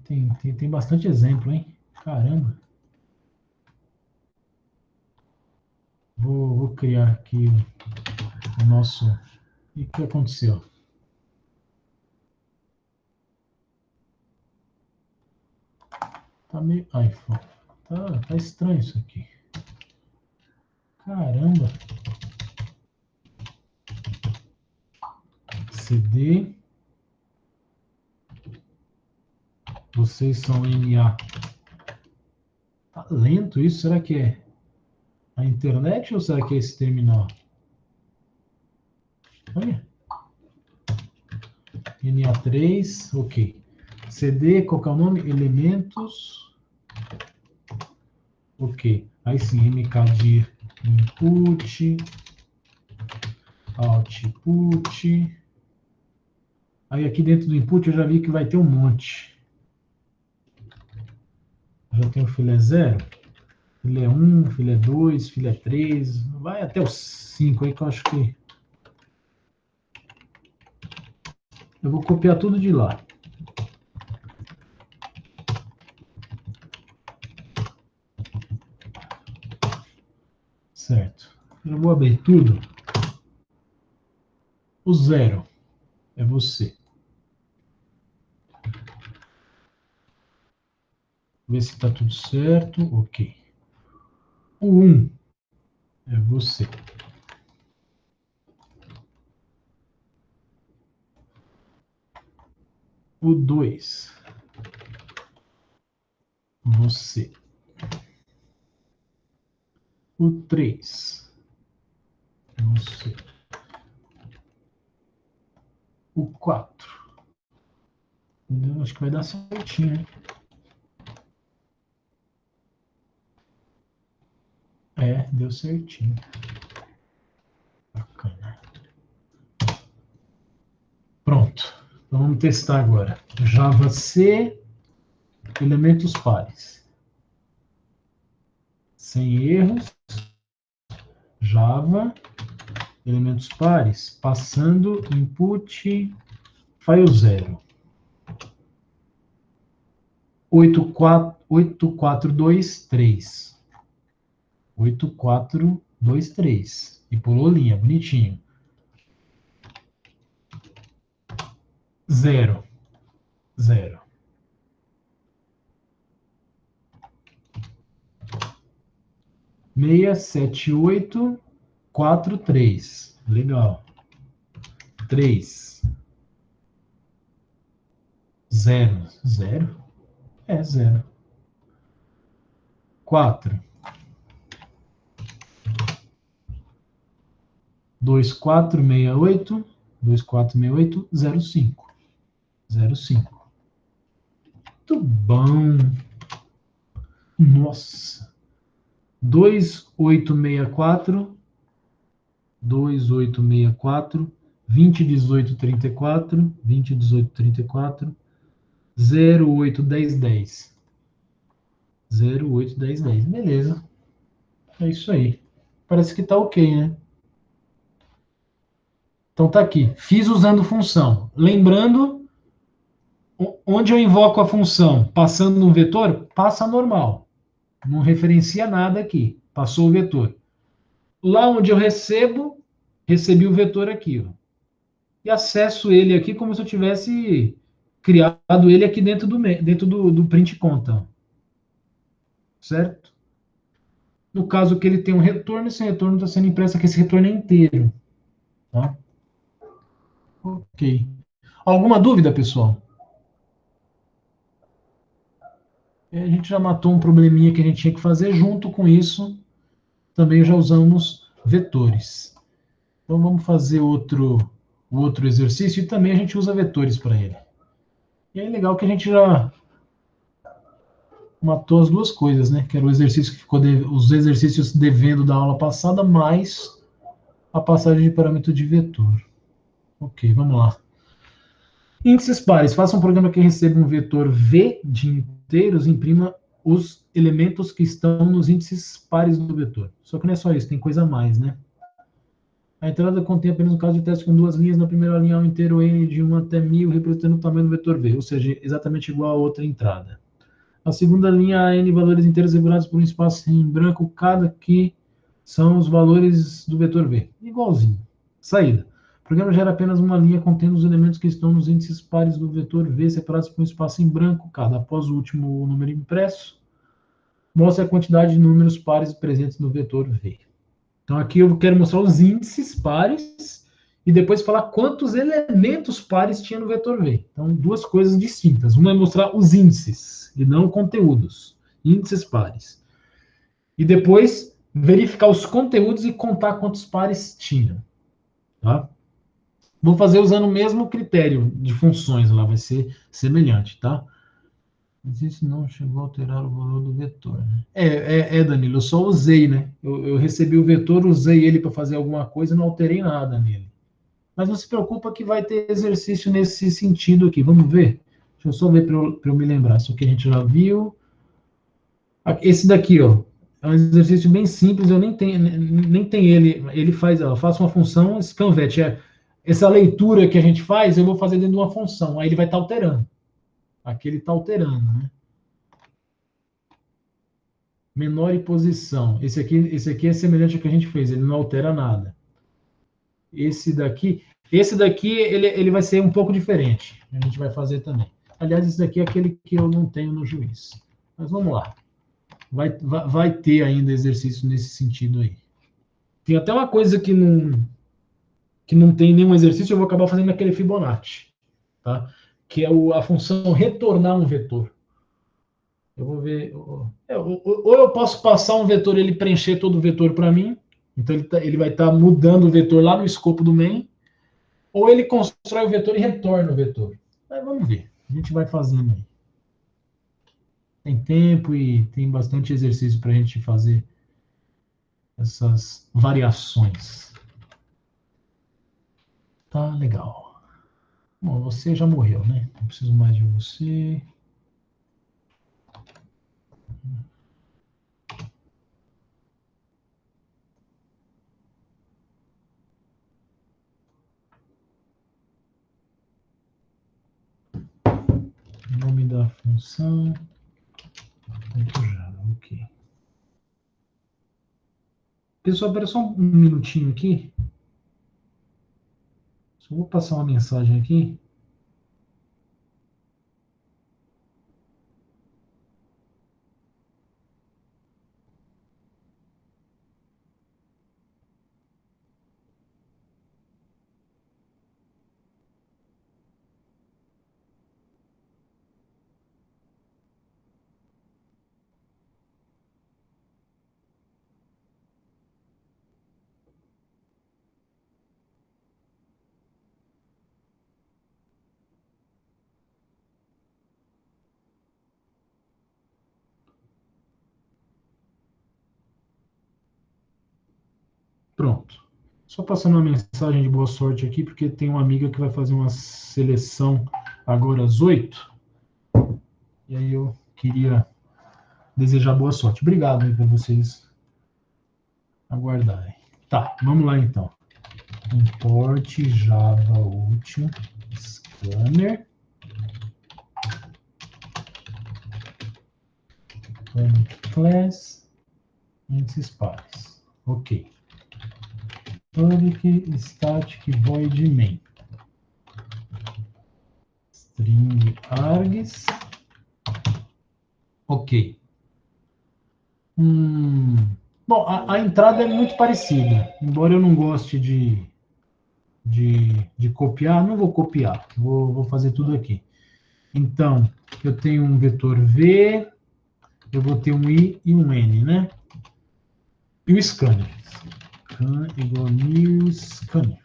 Tem bastante exemplo, hein? Caramba. Vou criar aqui o nosso. E o que aconteceu? Tá meio. Ai, tá estranho isso aqui. Caramba. CD. Vocês são NA. Tá lento isso? Será que é a internet ou será que é esse terminal? Olha. NA3, ok. CD, qual que é o nome? Elementos. Ok. Aí sim, mkdir input, output. Aí aqui dentro do input eu já vi que vai ter um monte. Já tem o filé 0, filé 1, filé 2, filé 3, vai até o 5 aí que eu acho que... Eu vou copiar tudo de lá. Certo. Eu vou abrir tudo. O 0 é você. Ver se está tudo certo. Ok. O 1 é você. O 2, você. O 3, você. O 4. Acho que vai dar certinho, hein? É, deu certinho. Bacana. Pronto. Então vamos testar agora. Java C, elementos pares. Sem erros. Java, elementos pares, passando input file 0. 8423. 8423. E pulou linha, bonitinho. 0. 0. Meia, 7, 8, 4, 3. Legal. 3. 0. 0? É, 0. 4. 2468. 2468, 05. 05. Muito bom. Nossa. 2864. 2864. 201834. 201834. 081010. 081010. Beleza. É isso aí. Parece que tá ok, né? Então tá aqui. Fiz usando função. Lembrando, onde eu invoco a função passando um vetor, passa normal. Não referencia nada aqui. Passou o vetor. Lá onde eu recebo, recebi o vetor aqui. Ó. E acesso ele aqui como se eu tivesse criado ele aqui dentro do print conta. Certo? No caso que ele tem um retorno, esse retorno está sendo impresso aqui, esse retorno é inteiro. Tá? Ok. Alguma dúvida, pessoal? A gente já matou um probleminha que a gente tinha que fazer. Junto com isso, também já usamos vetores. Então vamos fazer outro exercício e também a gente usa vetores para ele. E é legal que a gente já matou as duas coisas, né? Que era o exercício que ficou os exercícios devendo da aula passada, mais a passagem de parâmetro de vetor. Ok, vamos lá. Índices pares. Faça um programa que receba um vetor V de inteiros e imprima os elementos que estão nos índices pares do vetor. Só que não é só isso, tem coisa a mais, né? A entrada contém apenas um caso de teste com duas linhas. Na primeira linha, um inteiro n de 1 até 1000, representando o tamanho do vetor V, ou seja, exatamente igual a outra entrada. A segunda linha, há n valores inteiros regulados por um espaço em branco, cada que são os valores do vetor V. Igualzinho. Saída. O programa gera apenas uma linha contendo os elementos que estão nos índices pares do vetor V, separados por um espaço em branco cada. Após o último número impresso, mostra a quantidade de números pares presentes no vetor V. Então aqui eu quero mostrar os índices pares e depois falar quantos elementos pares tinha no vetor V. Então, duas coisas distintas. Uma é mostrar os índices e não conteúdos. Índices pares. E depois verificar os conteúdos e contar quantos pares tinha. Tá? Vou fazer usando o mesmo critério de funções lá, vai ser semelhante, tá? Mas isso não chegou a alterar o valor do vetor. Né? Danilo, eu só usei, né? Eu recebi o vetor, usei ele para fazer alguma coisa e não alterei nada nele. Mas não se preocupa que vai ter exercício nesse sentido aqui. Vamos ver? Deixa eu só ver para eu me lembrar. Isso aqui a gente já viu. Esse daqui, ó, é um exercício bem simples. Eu nem tenho ele. Ele faz, ó, eu faço uma função scanvet. Essa leitura que a gente faz, eu vou fazer dentro de uma função. Aí ele vai estar alterando. Aqui ele está alterando, né? Menor e posição. Esse aqui é semelhante ao que a gente fez, ele não altera nada. Esse daqui ele vai ser um pouco diferente. A gente vai fazer também. Aliás, esse daqui é aquele que eu não tenho no juiz. Mas vamos lá. Vai ter ainda exercício nesse sentido aí. Tem até uma coisa que não tem nenhum exercício, eu vou acabar fazendo aquele Fibonacci. Tá? Que é a função retornar um vetor. Eu vou ver. Ou eu posso passar um vetor e ele preencher todo o vetor para mim. Então ele vai estar mudando o vetor lá no escopo do main. Ou ele constrói o vetor e retorna o vetor. Mas vamos ver. A gente vai fazendo aí. Tem tempo e tem bastante exercício para a gente fazer essas variações. Tá legal. Bom, você já morreu, né? Não preciso mais de você. função. Ok. Pessoal, espera só um minutinho aqui. Só vou passar uma mensagem aqui. Pronto. Só passando uma mensagem de boa sorte aqui, porque tem uma amiga que vai fazer uma seleção agora às 8. E aí eu queria desejar boa sorte. Obrigado aí para vocês aguardarem. Tá, vamos lá então. Import Java útil scanner. Class índices pares. Ok. Public static void main. String args. Ok. Bom, a entrada é muito parecida. Embora eu não goste de copiar, não vou copiar. Vou fazer tudo aqui. Então, eu tenho um vetor V, eu vou ter um I e um N, né? E o scanner. Scan igual new scanner.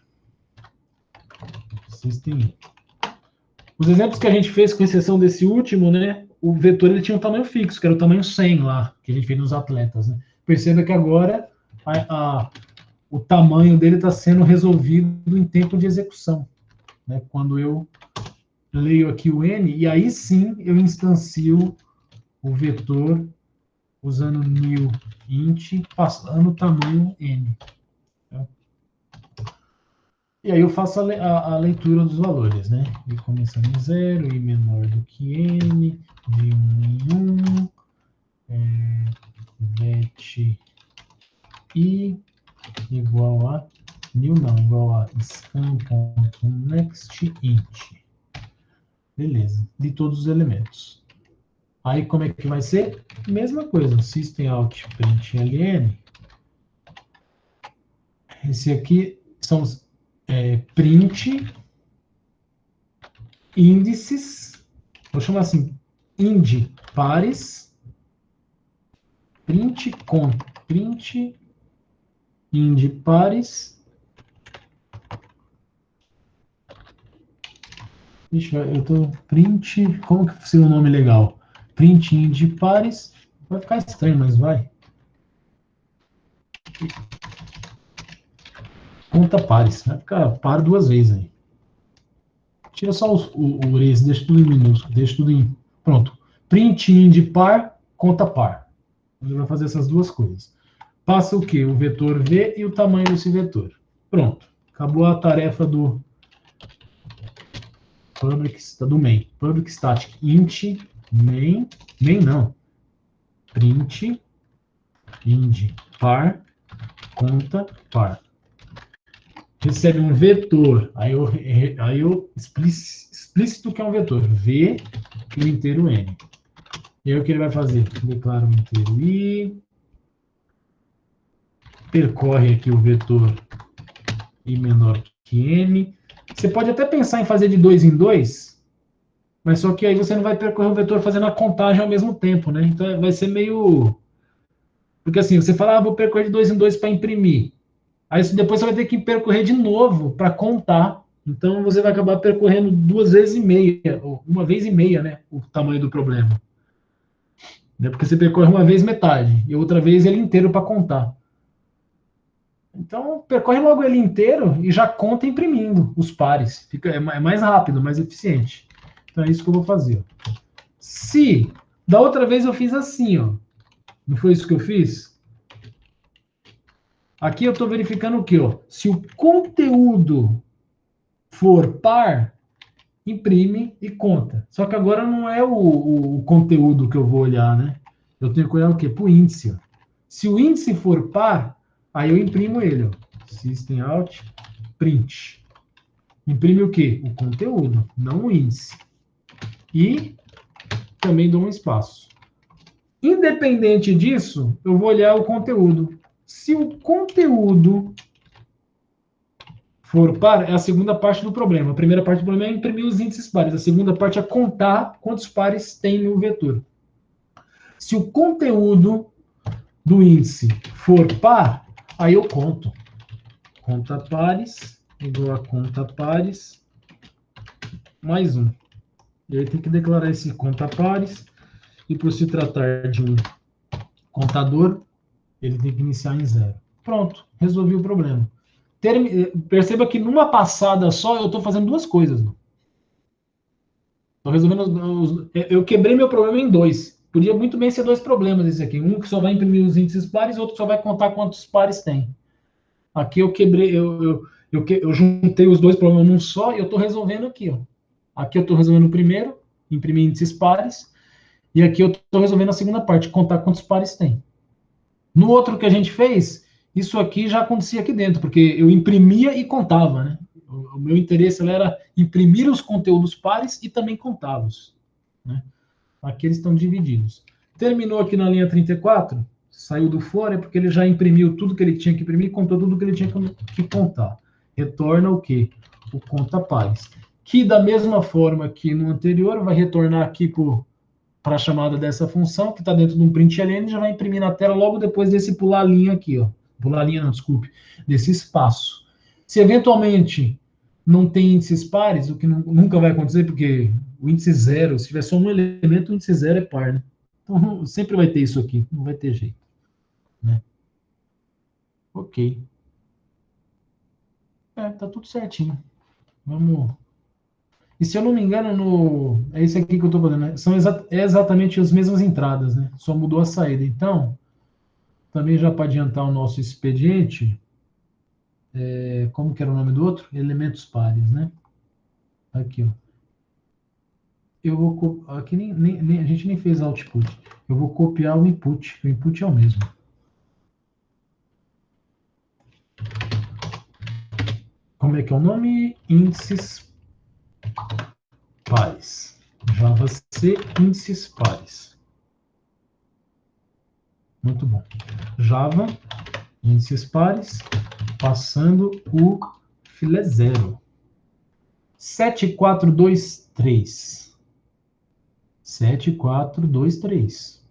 System. Os exemplos que a gente fez, com exceção desse último, né? O vetor ele tinha um tamanho fixo, que era o tamanho 100 lá, que a gente fez nos atletas. Né? Perceba que agora o tamanho dele está sendo resolvido em tempo de execução. Né? Quando eu leio aqui o N, e aí sim eu instancio o vetor usando new int, passando o tamanho N. Tá? E aí eu faço a leitura dos valores, né? E começando em 0, e menor do que N, de 1 em 1, vet i igual a new não, igual a scan.nextInt. Beleza, de todos os elementos. Aí como é que vai ser? Mesma coisa, systemout.println. Esse aqui são print índices, vou chamar assim, ind pares, print ind pares. Ixi, eu tô print, como que seria um nome legal? Print ind pares, vai ficar estranho, mas vai. Conta pares, vai ficar par duas vezes aí. Tira só o esse, deixa tudo em minúsculo, deixa tudo em... Pronto. Print ind par, conta par. Ele vai fazer essas duas coisas. Passa o quê? O vetor V e o tamanho desse vetor. Pronto. Acabou a tarefa do do main. Public static int main não. Print ind par conta par. Recebe um vetor. Aí eu explícito que é um vetor. V e o inteiro N. E aí o que ele vai fazer? Declara o inteiro I. Percorre aqui o vetor I menor que N. Você pode até pensar em fazer de 2 em 2, mas só que aí você não vai percorrer o vetor fazendo a contagem ao mesmo tempo, né? Então vai ser meio... Porque assim, você fala, vou percorrer de 2 em 2 para imprimir. Aí depois você vai ter que percorrer de novo para contar. Então você vai acabar percorrendo 2 vezes e meia, ou 1 vez e meia, né? O tamanho do problema. Porque você percorre uma vez metade, e outra vez ele inteiro para contar. Então, percorre logo ele inteiro e já conta imprimindo os pares. É mais rápido, mais eficiente. Então, é isso que eu vou fazer. Se da outra vez eu fiz assim, ó. Não foi isso que eu fiz? Aqui eu estou verificando o quê? Ó? Se o conteúdo for par, imprime e conta. Só que agora não é o conteúdo que eu vou olhar, né? Eu tenho que olhar o quê? Para o índice. Ó. Se o índice for par, aí eu imprimo ele. Ó. System out, print. Imprime o quê? O conteúdo, não o índice. E também dou um espaço. Independente disso, eu vou olhar o conteúdo. Se o conteúdo for par, é a segunda parte do problema. A primeira parte do problema é imprimir os índices pares. A segunda parte é contar quantos pares tem no vetor. Se o conteúdo do índice for par, aí eu conto. Conta pares igual a conta pares mais um. E aí tem que declarar esse conta pares. E por se tratar de um contador, ele tem que iniciar em zero. Pronto, resolvi o problema. Perceba que numa passada só eu estou fazendo duas coisas. Estou resolvendo eu quebrei meu problema em dois. Podia muito bem ser dois problemas esse aqui. Um que só vai imprimir os índices pares, outro que só vai contar quantos pares tem. Aqui eu quebrei, eu juntei os dois problemas num só e eu estou resolvendo aqui. Ó. Aqui eu estou resolvendo o primeiro, imprimir índices pares, e aqui eu estou resolvendo a segunda parte, contar quantos pares tem. No outro que a gente fez, isso aqui já acontecia aqui dentro, porque eu imprimia e contava, né? O meu interesse era imprimir os conteúdos pares e também contá-los. Né? Aqui eles estão divididos. Terminou aqui na linha 34, saiu do for, é porque ele já imprimiu tudo que ele tinha que imprimir e contou tudo que ele tinha que contar. Retorna o quê? O conta pares. Que da mesma forma que no anterior, vai retornar aqui para a chamada dessa função, que está dentro de um println, já vai imprimir na tela logo depois desse pular linha aqui, ó. Pular linha, não, desculpe, desse espaço. Se eventualmente não tem índices pares, o que nunca vai acontecer, porque o índice zero, se tiver só um elemento, o índice zero é par, né? Então sempre vai ter isso aqui, não vai ter jeito. Né? Ok. Tá tudo certinho. Vamos. E se eu não me engano, é isso aqui que eu estou fazendo, né? São exatamente as mesmas entradas, né? Só mudou a saída. Então, também já para adiantar o nosso expediente, como que era o nome do outro? Elementos pares, né? Aqui, ó. Eu vou aqui a gente nem fez output. Eu vou copiar o input. O input é o mesmo. Como é que é o nome? Índices pares. Java C índices pares. Muito bom. Java índices pares, passando o filé zero. 7423. 7423.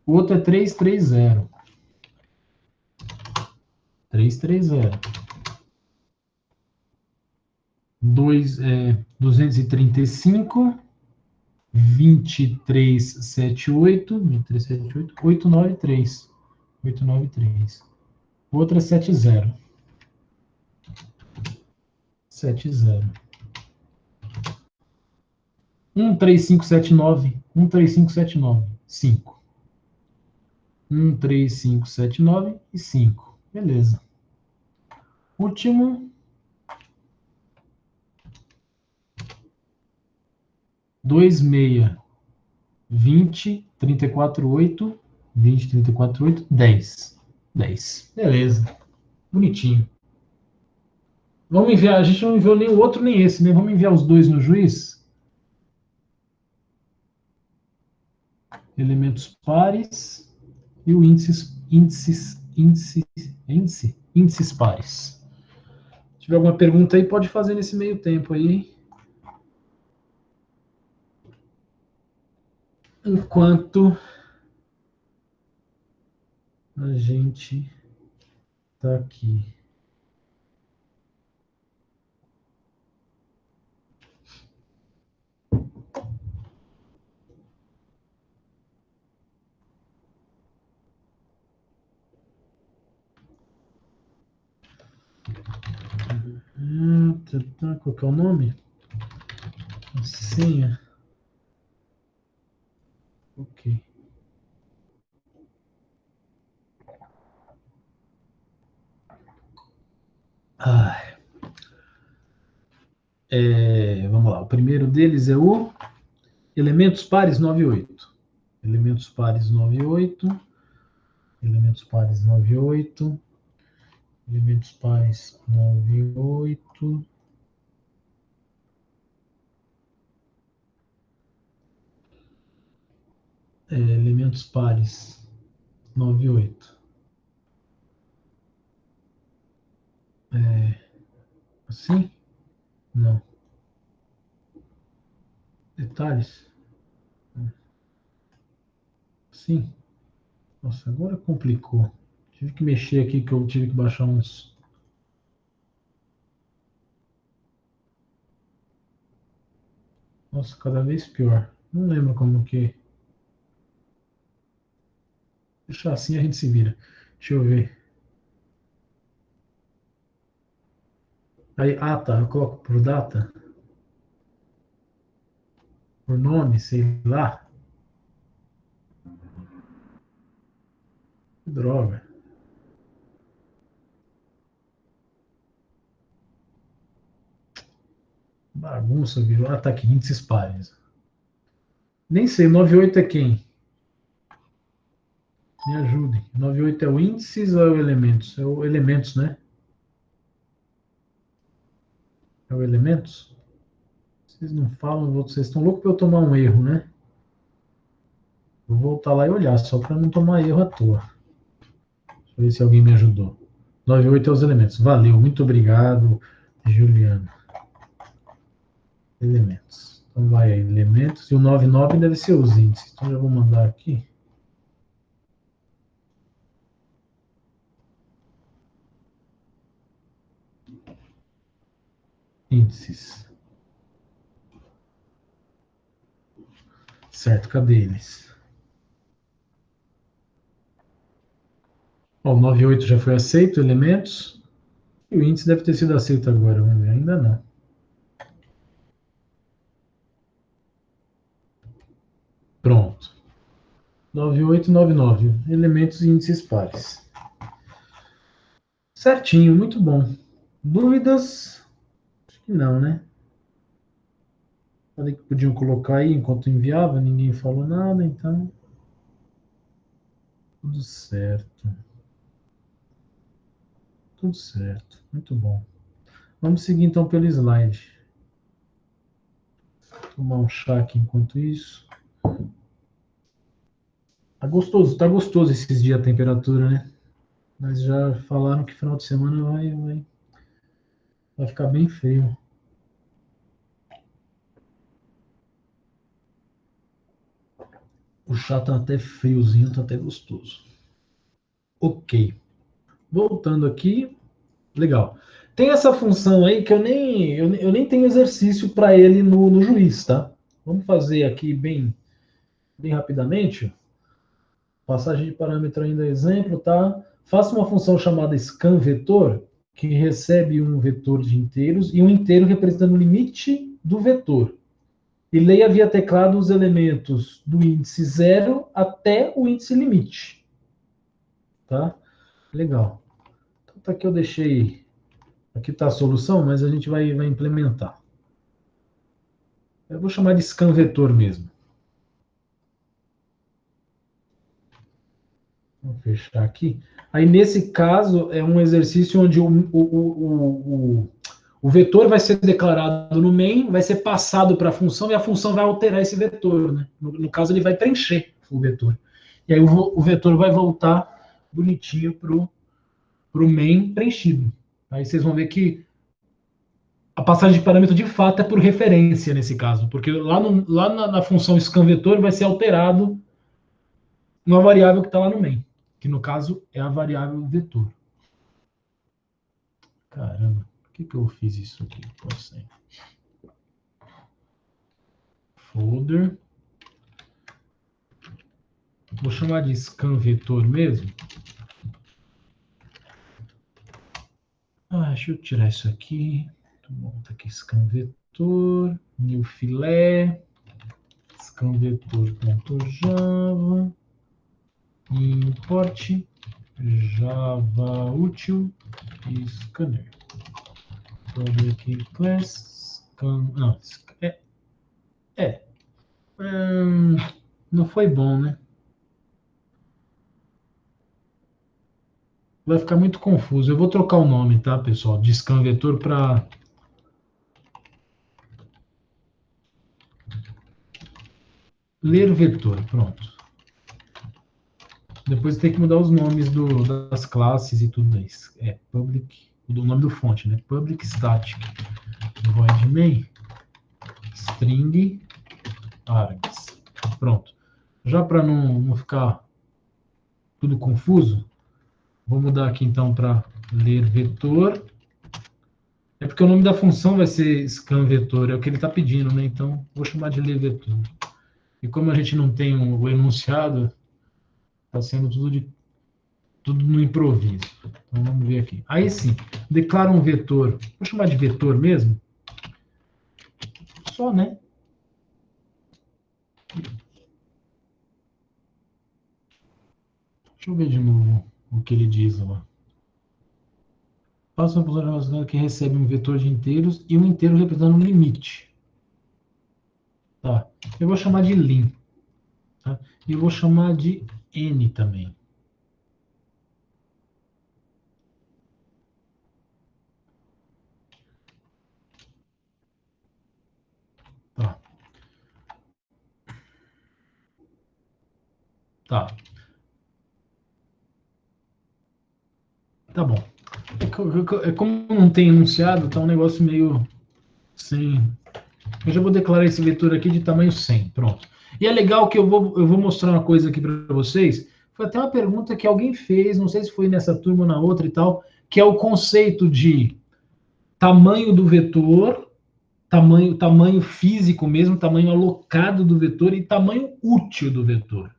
O outro é 330. 330. 235, 2378, 2378, 893. 893. O outro é 70. 70. 13579. 13579. 5. 13579 e 5. Beleza. Último. 26. 20, 34,8. 20, 34,8. 10. 10. Beleza. Bonitinho. Vamos enviar. A gente não enviou nem o outro nem esse, né? Vamos enviar os dois no juiz. Elementos pares e o índices pares. Se tiver alguma pergunta aí, pode fazer nesse meio tempo aí. Enquanto a gente tá aqui. Qual que é o nome? Senha. Ok. Vamos lá. lá. O primeiro deles é o elementos pares 98. Elementos pares 98. Elementos pares 98. Elementos pares 98. Elementos pares 98. Assim? Não. Detalhes? Sim. Nossa, agora complicou. Tive que mexer aqui que eu tive que baixar uns. Nossa, cada vez pior. Não lembro como que. Deixa assim a gente se vira. Deixa eu ver. Aí, tá. Eu coloco por data, por nome, sei lá. Que droga. Bagunça, virou. Tá aqui, índices pares. Nem sei, 98 é quem? Me ajudem. 98 é o índices ou é o elementos? É o elementos, né? É o elementos? Vocês não falam, vocês estão loucos para eu tomar um erro, né? Vou voltar lá e olhar, só para não tomar erro à toa. Deixa eu ver se alguém me ajudou. 98 é os elementos. Valeu, muito obrigado, Juliana. Elementos. Então vai aí, elementos. E o 99 deve ser os índices. Então já vou mandar aqui. Índices. Certo, cadê eles? Ó, o 98 já foi aceito, elementos. E o índice deve ter sido aceito agora, vamos ver. Ainda não. Pronto. 9899. Elementos e índices pares. Certinho, muito bom. Dúvidas? Acho que não, né? Falei que podiam colocar aí enquanto enviava, ninguém falou nada, então. Tudo certo. Tudo certo. Muito bom. Vamos seguir então pelo slide. Tomar um chá aqui enquanto isso. Tá gostoso esses dias a temperatura, né? Mas já falaram que final de semana vai ficar bem frio. O chá tá até friozinho, tá até gostoso. Ok. Voltando aqui. Legal. Tem essa função aí que eu nem tenho exercício para ele no juiz, tá? Vamos fazer aqui bem rapidamente. Passagem de parâmetro ainda exemplo, tá? Faça uma função chamada scanVetor, que recebe um vetor de inteiros e um inteiro representando o limite do vetor. E leia via teclado os elementos do índice 0 até o índice limite. Tá? Legal. Então, tá aqui eu deixei. Aqui está a solução, mas a gente vai implementar. Eu vou chamar de scanVetor mesmo. Vou fechar aqui. Aí, nesse caso, é um exercício onde o vetor vai ser declarado no main, vai ser passado para a função e a função vai alterar esse vetor. Né? No caso, ele vai preencher o vetor. E aí o vetor vai voltar bonitinho para o main preenchido. Aí vocês vão ver que a passagem de parâmetro de fato é por referência nesse caso, porque lá na função scanVetor vai ser alterado uma variável que está lá no main, que no caso é a variável vetor. Caramba, por que eu fiz isso aqui? Folder. Vou chamar de scanVetor mesmo. Deixa eu tirar isso aqui. Muito bom, tá aqui scanVetor, new filé, scanVetor.java, import Java útil e scanner. Product class Não, é, não foi bom, né? Vai ficar muito confuso. Eu vou trocar o nome, tá, pessoal? De scan vetor para ler vetor. Pronto. Depois tem que mudar os nomes das classes e tudo isso. É public, o nome do fonte, né? Public static void main string args. Pronto. Já para não ficar tudo confuso, vou mudar aqui então para ler vetor. É porque o nome da função vai ser scan vetor, é o que ele está pedindo, né? Então, vou chamar de ler vetor. E como a gente não tem o enunciado, está sendo tudo no improviso. Então, vamos ver aqui. Aí sim, declara um vetor. Vou chamar de vetor mesmo? Só, né? Deixa eu ver de novo o que ele diz lá. Faça uma função relacionada que recebe um vetor de inteiros e um inteiro representando um limite. Tá. Eu vou chamar de lim. Tá? E eu vou chamar de n também. Tá. Tá. Tá bom. Como não tem enunciado, tá um negócio meio sem. Eu já vou declarar esse vetor aqui de tamanho 100. Pronto. E é legal que eu vou mostrar uma coisa aqui para vocês. Foi até uma pergunta que alguém fez, não sei se foi nessa turma ou na outra e tal, que é o conceito de tamanho do vetor, tamanho físico mesmo, tamanho alocado do vetor e tamanho útil do vetor.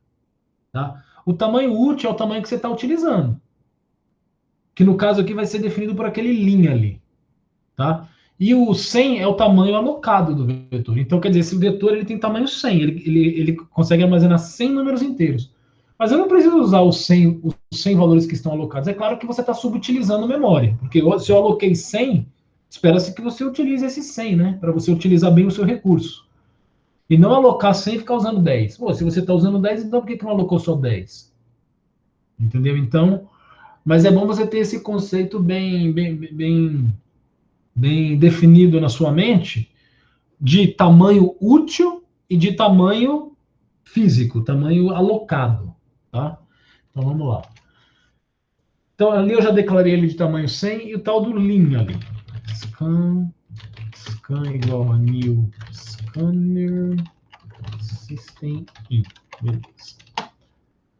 Tá? O tamanho útil é o tamanho que você está utilizando, que no caso aqui vai ser definido por aquele linha ali. Tá? E o 100 é o tamanho alocado do vetor. Então, quer dizer, esse vetor ele tem tamanho 100, ele consegue armazenar 100 números inteiros. Mas eu não preciso usar os 100 valores que estão alocados. É claro que você está subutilizando memória, porque se eu aloquei 100, espera-se que você utilize esse 100, né? Para você utilizar bem o seu recurso. E não alocar 100 e ficar usando 10. Pô, se você está usando 10, então por que não alocou só 10? Entendeu? Então, mas é bom você ter esse conceito bem definido na sua mente de tamanho útil e de tamanho físico, tamanho alocado, tá? Então vamos lá. Então ali eu já declarei ele de tamanho 100 e o tal do lim ali. Scan igual a new scanner system in. Beleza.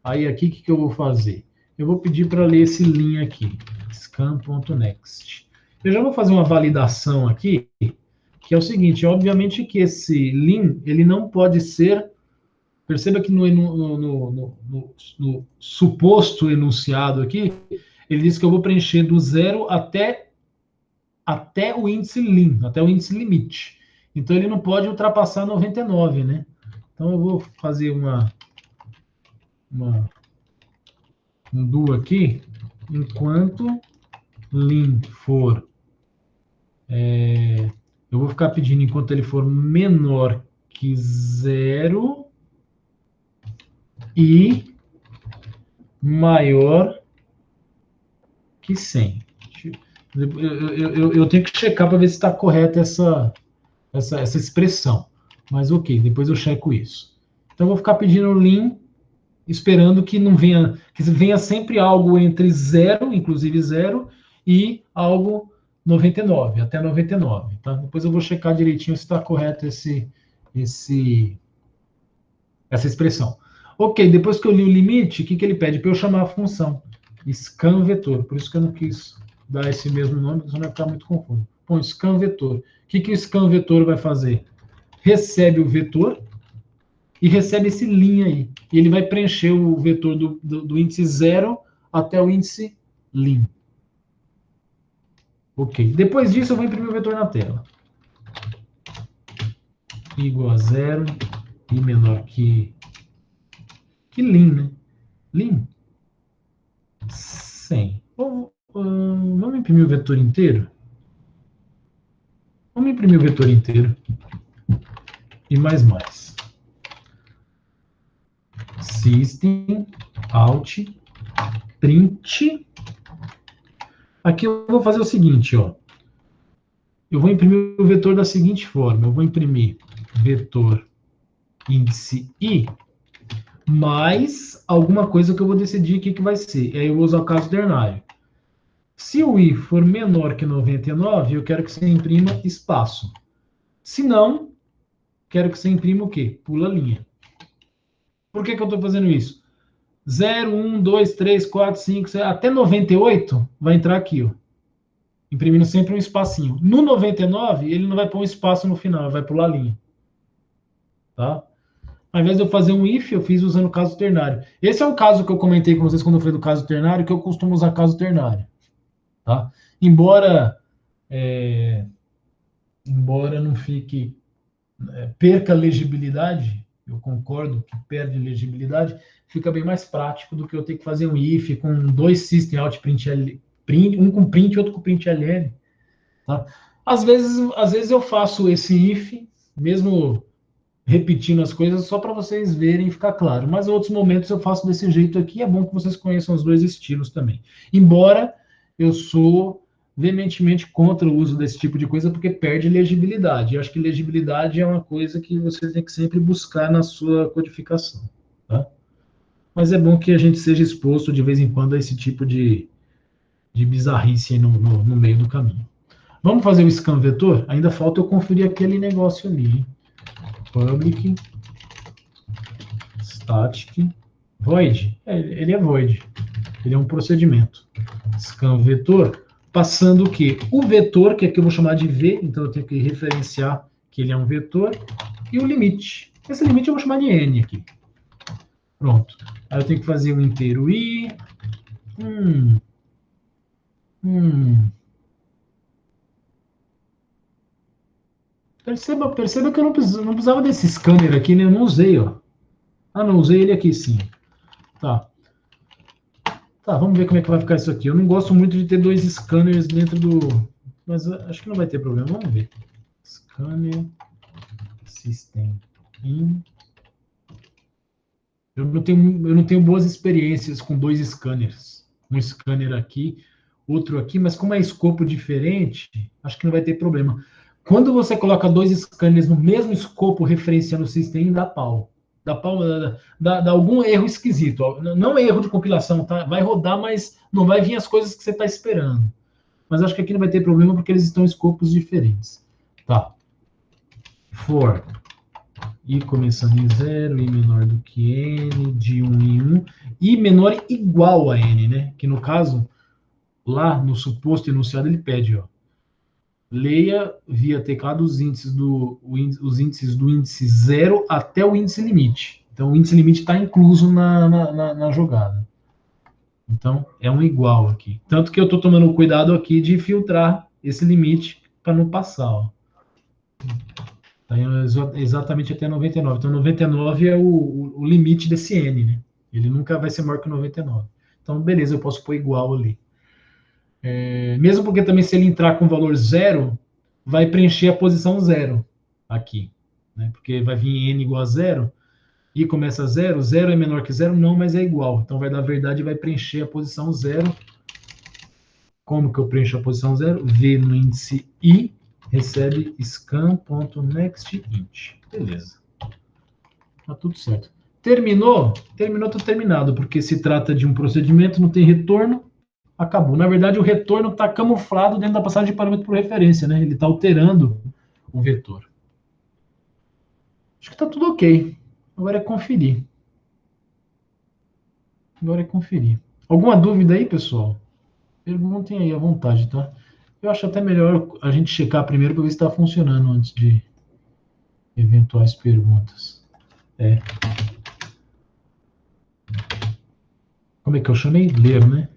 Aí aqui o que eu vou fazer? Eu vou pedir para ler esse lim aqui, scan.next. Eu já vou fazer uma validação aqui, que é o seguinte, obviamente que esse lim, ele não pode ser, perceba que no suposto enunciado aqui, ele diz que eu vou preencher do zero até o índice lim, até o índice limite. Então ele não pode ultrapassar 99, né? Então eu vou fazer um do aqui, enquanto lim for, eu vou ficar pedindo enquanto ele for menor que zero e maior que 100. Eu tenho que checar para ver se está correta essa expressão. Mas ok, depois eu checo isso. Então eu vou ficar pedindo lim, esperando que não venha, que venha sempre algo entre zero, inclusive zero, e algo 99, até 99. Tá? Depois eu vou checar direitinho se está correto essa expressão. Ok, depois que eu li o limite, o que ele pede? Para eu chamar a função scan vetor. Por isso que eu não quis dar esse mesmo nome, porque senão vai ficar muito confuso. Põe scan vetor. O que o scan vetor vai fazer? Recebe o vetor e recebe esse linha aí. E ele vai preencher o vetor do índice 0 até o índice lim. Ok. Depois disso, eu vou imprimir o vetor na tela. Igual a 0 e menor que lim, né? Lim 100. Vamos imprimir o vetor inteiro? Vamos imprimir o vetor inteiro. E mais. System, Alt, Print. Aqui eu vou fazer o seguinte, ó. Eu vou imprimir o vetor da seguinte forma. Eu vou imprimir vetor índice I mais alguma coisa que eu vou decidir aqui que vai ser. Aí eu vou usar o caso ternário. Se o I for menor que 99, eu quero que você imprima espaço. Se não, quero que você imprima o quê? Pula linha. Por que eu estou fazendo isso? 0, 1, 2, 3, 4, 5, 6, até 98 vai entrar aqui, ó. Imprimindo sempre um espacinho. No 99, ele não vai pôr um espaço no final, vai pular linha. Tá? Ao invés de eu fazer um if, eu fiz usando o caso ternário. Esse é o caso que eu comentei com vocês quando eu falei do caso ternário, que eu costumo usar caso ternário. Tá? Embora não fique, perca legibilidade, eu concordo que perde legibilidade, fica bem mais prático do que eu ter que fazer um if com dois system out print, um com print e outro com print ln. Tá? Às vezes eu faço esse if, mesmo repetindo as coisas, só para vocês verem e ficar claro. Mas em outros momentos eu faço desse jeito aqui, é bom que vocês conheçam os dois estilos também. Embora eu sou veementemente contra o uso desse tipo de coisa, porque perde legibilidade. Eu acho que legibilidade é uma coisa que você tem que sempre buscar na sua codificação. Tá? Mas é bom que a gente seja exposto de vez em quando a esse tipo de bizarrice no meio do caminho. Vamos fazer o scan vetor? Ainda falta eu conferir aquele negócio ali. Hein? Public static void. Ele é void. Ele é um procedimento. Scan vetor, passando o quê? O vetor, que aqui eu vou chamar de V, então eu tenho que referenciar que ele é um vetor, e o limite. Esse limite eu vou chamar de N aqui. Pronto. Aí eu tenho que fazer o inteiro I. Perceba que eu não precisava desse scanner aqui, né? Eu não usei, ó. Ah, não, usei ele aqui sim. Tá. Tá, vamos ver como é que vai ficar isso aqui. Eu não gosto muito de ter dois scanners dentro do... Mas acho que não vai ter problema. Vamos ver. Scanner System In. Eu não tenho boas experiências com dois scanners. Um scanner aqui, outro aqui, mas como é escopo diferente, acho que não vai ter problema. Quando você coloca dois scanners no mesmo escopo referenciando o System, dá pau. Dá algum erro esquisito. Não é erro de compilação, tá? Vai rodar, mas não vai vir as coisas que você está esperando. Mas acho que aqui não vai ter problema porque eles estão em escopos diferentes. Tá. For I começando em 0, I menor do que N, de 1 em 1, I menor igual a N, né? Que no caso, lá no suposto enunciado, ele pede, ó. Leia via teclado os índices os índices do índice 0 até o índice limite. Então, o índice limite está incluso na jogada. Então, é um igual aqui. Tanto que eu estou tomando cuidado aqui de filtrar esse limite para não passar. Ó. Tá exatamente até 99. Então, 99 é o limite desse N. Né? Ele nunca vai ser maior que 99. Então, beleza, eu posso pôr igual ali. Mesmo porque também se ele entrar com valor 0, vai preencher a posição 0 aqui. Né? Porque vai vir N igual a 0, I começa a 0, 0 é menor que 0? Não, mas é igual. Então vai dar verdade e vai preencher a posição 0. Como que eu preencho a posição 0? V no índice I, recebe scan.nextInt. Beleza. Tá tudo certo. Terminou? Terminou, tá terminado, porque se trata de um procedimento, não tem retorno, acabou. Na verdade, o retorno está camuflado dentro da passagem de parâmetro por referência, né? Ele está alterando o vetor. Acho que está tudo ok. Agora é conferir. Alguma dúvida aí, pessoal? Perguntem aí à vontade, tá? Eu acho até melhor a gente checar primeiro para ver se está funcionando antes de eventuais perguntas. Como é que eu chamei? Ler, né?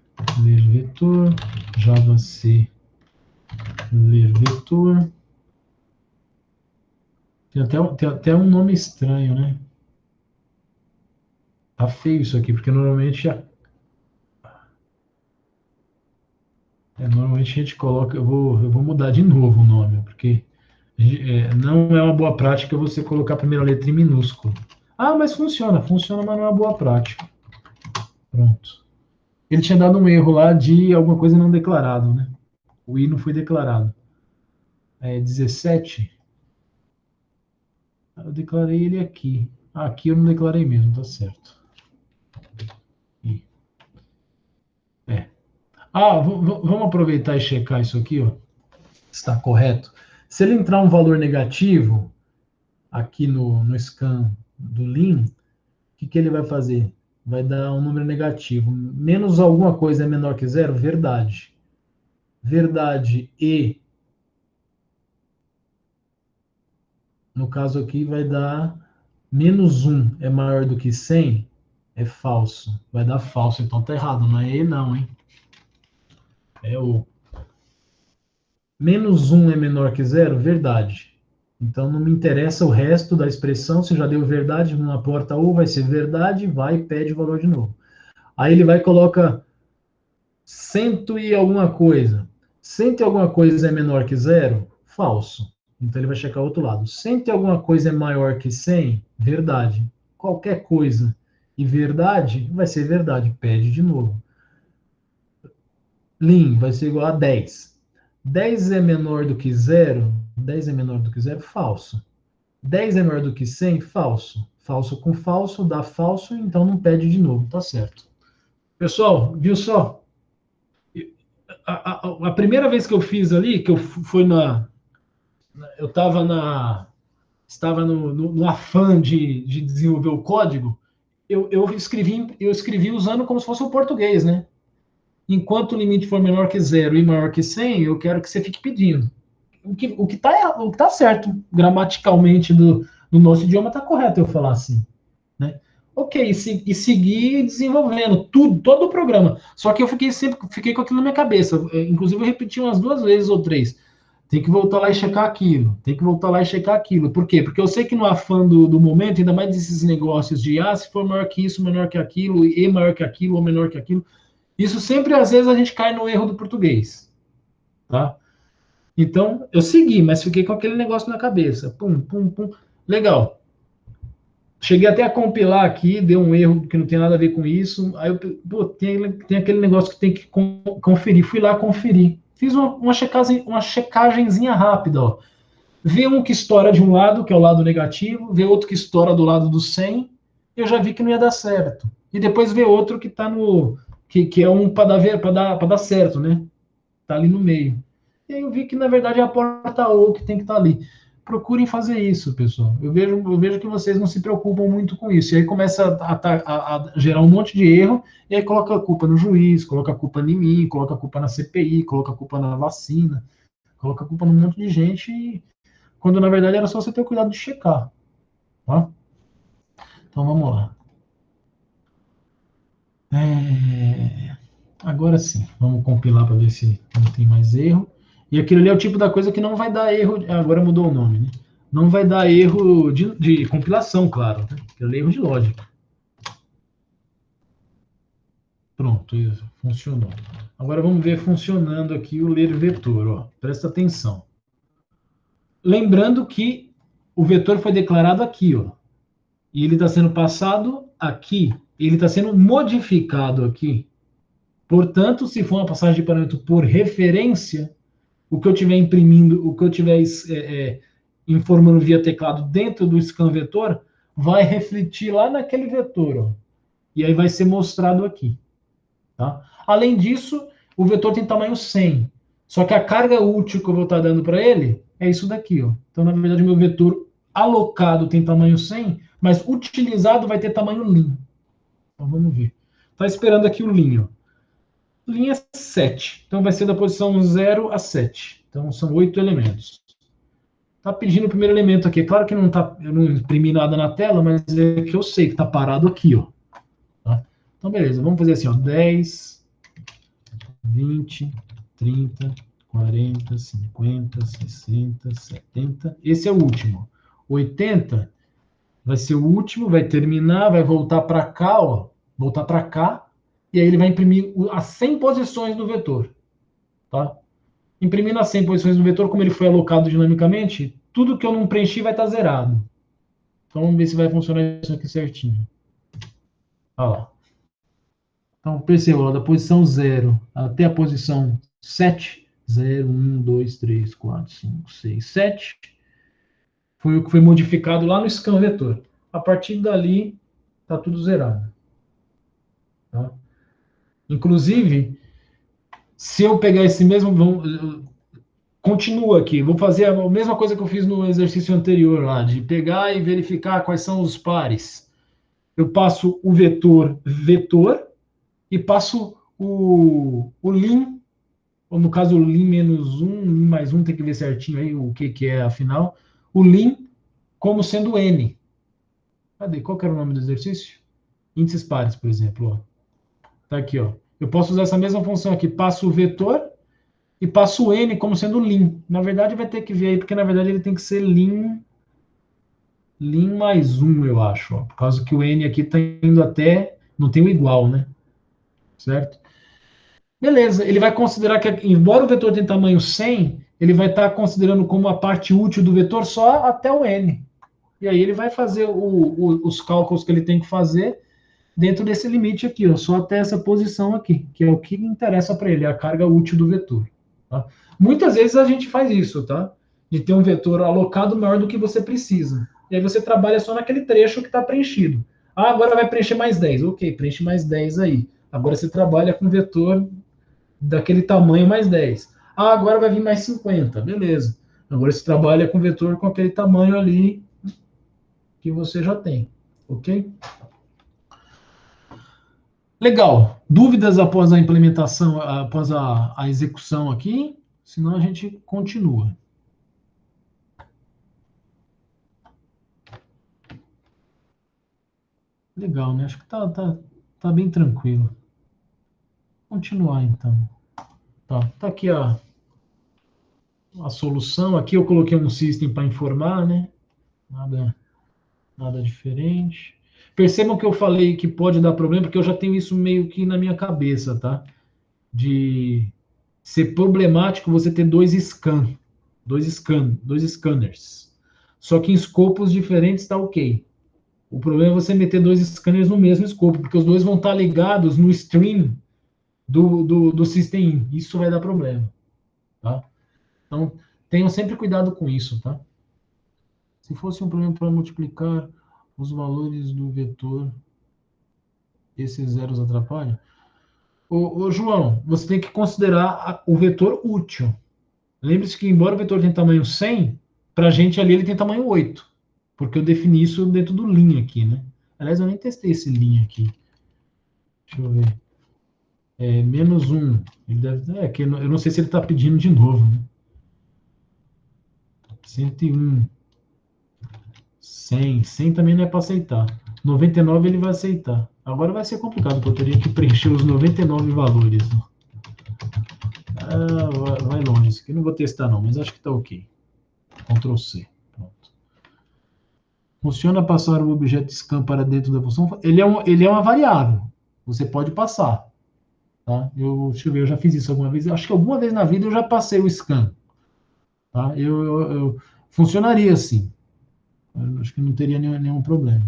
Ler vetor, Java C, ler vetor. Tem até um nome estranho, né? Tá feio isso aqui, porque normalmente normalmente a gente coloca. Eu vou mudar de novo o nome, porque Não é uma boa prática você colocar a primeira letra em minúsculo. Ah, mas funciona, mas não é uma boa prática. Pronto. Ele tinha dado um erro lá de alguma coisa não declarado, né? O I não foi declarado. 17. Eu declarei ele aqui. Aqui eu não declarei mesmo, tá certo. I. Vamos aproveitar e checar isso aqui, ó. Está correto. Se ele entrar um valor negativo aqui no scan do Lean, o que ele vai fazer? Vai dar um número negativo. Menos alguma coisa é menor que zero? Verdade. Verdade e, no caso aqui, vai dar menos 1 é maior do que 100? É falso. Vai dar falso, então tá errado. Não é E não, hein? É o. Menos 1 é menor que zero? Verdade. Então não me interessa o resto da expressão. Se já deu verdade numa porta ou vai ser verdade, vai e pede o valor de novo. Aí ele vai e coloca cento e alguma coisa. Cento e alguma coisa é menor que zero? Falso. Então ele vai checar o outro lado. Cento e alguma coisa é maior que 100? Verdade. Qualquer coisa e verdade vai ser verdade. Pede de novo. Lim vai ser igual a 10. 10 é menor do que zero? 10 é menor do que zero? Falso. 10 é menor do que 100? Falso. Falso com falso dá falso, então não pede de novo. Tá certo. Pessoal, viu só? A primeira vez que eu fiz ali, que eu fui eu estava no afã de desenvolver o código, eu escrevi usando como se fosse o português, né? Enquanto o limite for menor que zero e maior que 100, eu quero que você fique pedindo. O que tá certo gramaticalmente do nosso idioma tá correto eu falar assim, né? Ok, e seguir desenvolvendo tudo, todo o programa. Só que eu fiquei com aquilo na minha cabeça. Inclusive, eu repeti umas 2 vezes ou 3. Tem que voltar lá e checar aquilo. Tem que voltar lá e checar aquilo. Por quê? Porque eu sei que no afã do momento, ainda mais desses negócios de se for maior que isso, menor que aquilo, e maior que aquilo, ou menor que aquilo. Isso sempre, às vezes, a gente cai no erro do português. Tá? Então, eu segui, mas fiquei com aquele negócio na cabeça. Pum, pum, pum. Legal. Cheguei até a compilar aqui, deu um erro que não tem nada a ver com isso. Aí tem aquele negócio que tem que conferir. Fui lá conferir. Fiz uma checagemzinha rápida. Ó. Vê um que estoura de um lado, que é o lado negativo, vê outro que estoura do lado do 100. Eu já vi que não ia dar certo. E depois vê outro que está no. Que é um para dar certo, né? Tá ali no meio. E aí eu vi que, na verdade, é a porta ou que tem que estar ali. Procurem fazer isso, pessoal. Eu vejo que vocês não se preocupam muito com isso. E aí começa a gerar um monte de erro, e aí coloca a culpa no juiz, coloca a culpa em mim, coloca a culpa na CPI, coloca a culpa na vacina, coloca a culpa num monte de gente, quando na verdade era só você ter o cuidado de checar. Tá? Então vamos lá. Agora sim, vamos compilar para ver se não tem mais erro. E aquilo ali é o tipo da coisa que não vai dar erro. Agora mudou o nome, né? Não vai dar erro de compilação, claro. Né? Aquilo ali é erro de lógica. Pronto, isso, funcionou. Agora vamos ver funcionando aqui o ler vetor. Ó. Presta atenção. Lembrando que o vetor foi declarado aqui, ó. E ele está sendo passado aqui. Ele está sendo modificado aqui. Portanto, se for uma passagem de parâmetro por referência, o que eu estiver imprimindo, o que eu estiver informando via teclado dentro do scan vetor, vai refletir lá naquele vetor. Ó, e aí vai ser mostrado aqui. Tá? Além disso, o vetor tem tamanho 100. Só que a carga útil que eu vou estar dando para ele é isso daqui. Ó. Então, na verdade, o meu vetor alocado tem tamanho 100, mas utilizado vai ter tamanho lim. Então, vamos ver. Está esperando aqui o lim. Ó. Linha 7. Então vai ser da posição 0 a 7. Então são 8 elementos. Está pedindo o primeiro elemento aqui. Claro que não tá, eu não imprimi nada na tela, mas é que eu sei que está parado aqui. Ó. Tá? Então beleza, vamos fazer assim. Ó, 10, 20, 30, 40, 50, 60, 70. Esse é o último. 80 vai ser o último, vai terminar, vai voltar para cá. Ó, voltar para cá. E aí ele vai imprimir as 100 posições do vetor. Tá? Imprimindo as 100 posições do vetor, como ele foi alocado dinamicamente, tudo que eu não preenchi vai estar zerado. Então vamos ver se vai funcionar isso aqui certinho. Olha lá. Então perceba, ó, da posição 0 até a posição 7, 0, 1, 2, 3, 4, 5, 6, 7, foi o que foi modificado lá no scan vetor. A partir dali, está tudo zerado. Tá? Inclusive, se eu pegar esse mesmo, continua aqui, vou fazer a mesma coisa que eu fiz no exercício anterior lá, de pegar e verificar quais são os pares. Eu passo o vetor e passo o lim, ou no caso o lim menos 1, lim mais 1, tem que ver certinho aí o que é afinal, o lim como sendo n. Cadê? Qual que era o nome do exercício? Índices pares, por exemplo. Ó. Tá aqui, ó. Eu posso usar essa mesma função aqui, passo o vetor e passo o n como sendo lim. Na verdade, vai ter que ver aí, porque na verdade ele tem que ser lim mais 1, eu acho. Ó, por causa que o n aqui está indo até, não tem o igual, né? Certo? Beleza, ele vai considerar que, embora o vetor tenha tamanho 100, ele vai estar considerando como a parte útil do vetor só até o n. E aí ele vai fazer os cálculos que ele tem que fazer dentro desse limite aqui, ó, só até essa posição aqui, que é o que interessa para ele, a carga útil do vetor. Tá? Muitas vezes a gente faz isso, tá? De ter um vetor alocado maior do que você precisa. E aí você trabalha só naquele trecho que está preenchido. Ah, agora vai preencher mais 10. Ok, preenche mais 10 aí. Agora você trabalha com vetor daquele tamanho mais 10. Ah, agora vai vir mais 50. Beleza. Agora você trabalha com vetor com aquele tamanho ali que você já tem. Ok? Legal. Dúvidas após a implementação, após a execução aqui? Senão a gente continua. Legal, né? Acho que tá bem tranquilo. Continuar, então. Tá aqui a solução. Aqui eu coloquei um system para informar, né? Nada diferente. Percebam que eu falei que pode dar problema, porque eu já tenho isso meio que na minha cabeça, tá? De ser problemático você ter dois scanners. Só que em escopos diferentes está ok. O problema é você meter dois scanners no mesmo escopo, porque os dois vão estar ligados no stream do System. Isso vai dar problema. Tá? Então, tenham sempre cuidado com isso. Tá? Se fosse um problema para multiplicar os valores do vetor, esses zeros atrapalham? Ô, João, você tem que considerar o vetor útil. Lembre-se que, embora o vetor tenha tamanho 100, para a gente ali ele tem tamanho 8. Porque eu defini isso dentro do lim aqui, né? Aliás, eu nem testei esse lim aqui. Deixa eu ver. Menos 1. Ele deve, que eu não sei se ele está pedindo de novo. Né? 101. 100. 100 também não é para aceitar. 99 ele vai aceitar. Agora vai ser complicado, porque eu teria que preencher os 99 valores. Né? Vai longe. Isso aqui não vou testar não, mas acho que está ok. Ctrl C. Pronto. Funciona passar o objeto scan para dentro da função? Ele é uma variável. Você pode passar. Tá? Deixa eu ver, eu já fiz isso alguma vez. Acho que alguma vez na vida eu já passei o scan. Tá? Funcionaria assim. Eu acho que não teria nenhum problema.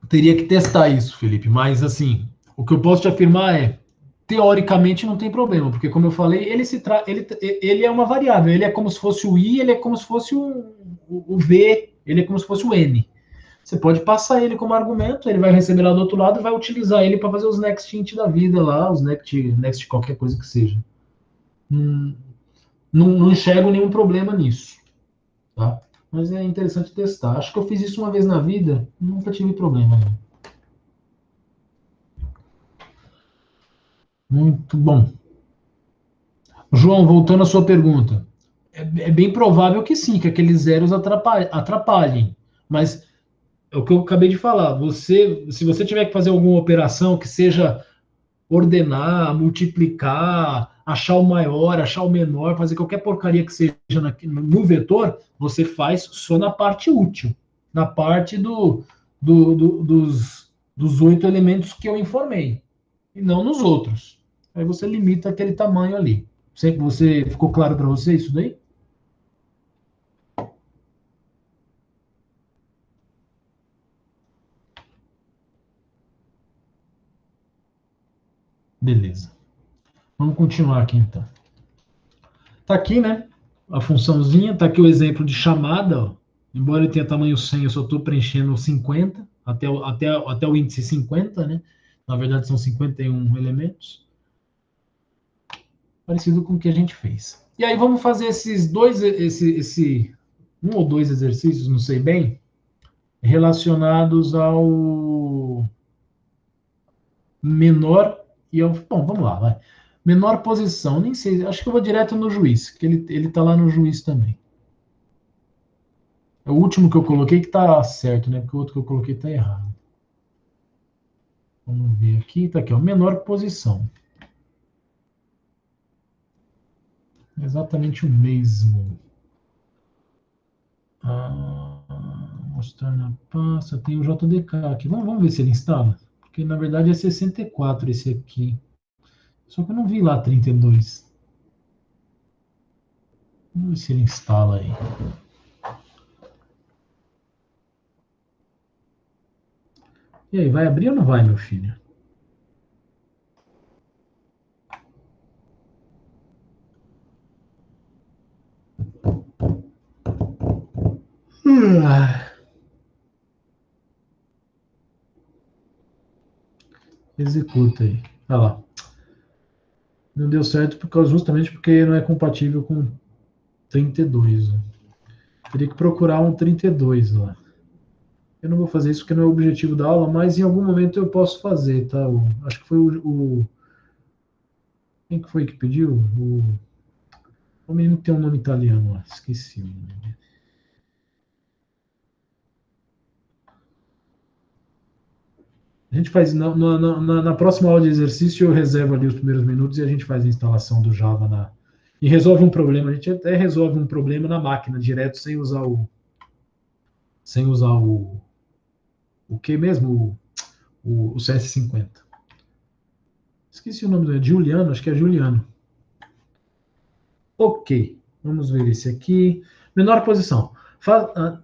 Teria que testar isso, Felipe. Mas, assim, o que eu posso te afirmar é, teoricamente não tem problema, porque, como eu falei, ele é uma variável. Ele é como se fosse o I, ele é como se fosse o V, ele é como se fosse o N. Você pode passar ele como argumento, ele vai receber lá do outro lado e vai utilizar ele para fazer os next int da vida lá, os next qualquer coisa que seja. Não enxergo nenhum problema nisso. Tá? Mas é interessante testar. Acho que eu fiz isso uma vez na vida, nunca tive problema. Não. Muito bom. João, voltando à sua pergunta. É bem provável que sim, que aqueles zeros atrapalhem. Mas é o que eu acabei de falar. Se você tiver que fazer alguma operação que seja ordenar, multiplicar, achar o maior, achar o menor, fazer qualquer porcaria que seja no vetor, você faz só na parte útil, na parte dos 8 elementos que eu informei, e não nos outros. Aí você limita aquele tamanho ali. Você ficou claro para você isso daí? Beleza. Vamos continuar aqui então. Tá aqui, né? A funçãozinha, tá aqui o exemplo de chamada, ó. Embora ele tenha tamanho 100, eu só estou preenchendo 50, até o índice 50, né? Na verdade, são 51 elementos. Parecido com o que a gente fez. E aí vamos fazer esses dois, um ou dois exercícios, não sei bem, relacionados ao menor e ao. Bom, vamos lá, vai. Menor posição, nem sei, acho que eu vou direto no juiz, que ele tá lá no juiz também. É o último que eu coloquei que tá certo, né? Porque o outro que eu coloquei tá errado. Vamos ver aqui, tá aqui, ó, menor posição. Exatamente o mesmo. Mostrar na pasta, tem o JDK aqui. Vamos ver se ele instala. Porque na verdade é 64 esse aqui. Só que eu não vi lá 32. Vamos ver se ele instala aí. E aí, vai abrir ou não vai, meu filho? Executa aí. Olha lá. Não deu certo justamente porque não é compatível com 32. Teria que procurar um 32 lá. Eu não vou fazer isso porque não é o objetivo da aula, mas em algum momento eu posso fazer, tá? Acho que foi quem que foi que pediu? O menino que tem um nome italiano lá. Esqueci o nome dele. A gente faz na próxima aula de exercício, eu reservo ali os primeiros minutos e a gente faz a instalação do Java e resolve um problema. A gente até resolve um problema na máquina direto sem usar o que mesmo? O CS50. Esqueci o nome do Juliano, acho que é Juliano. Ok, vamos ver esse aqui. Menor posição.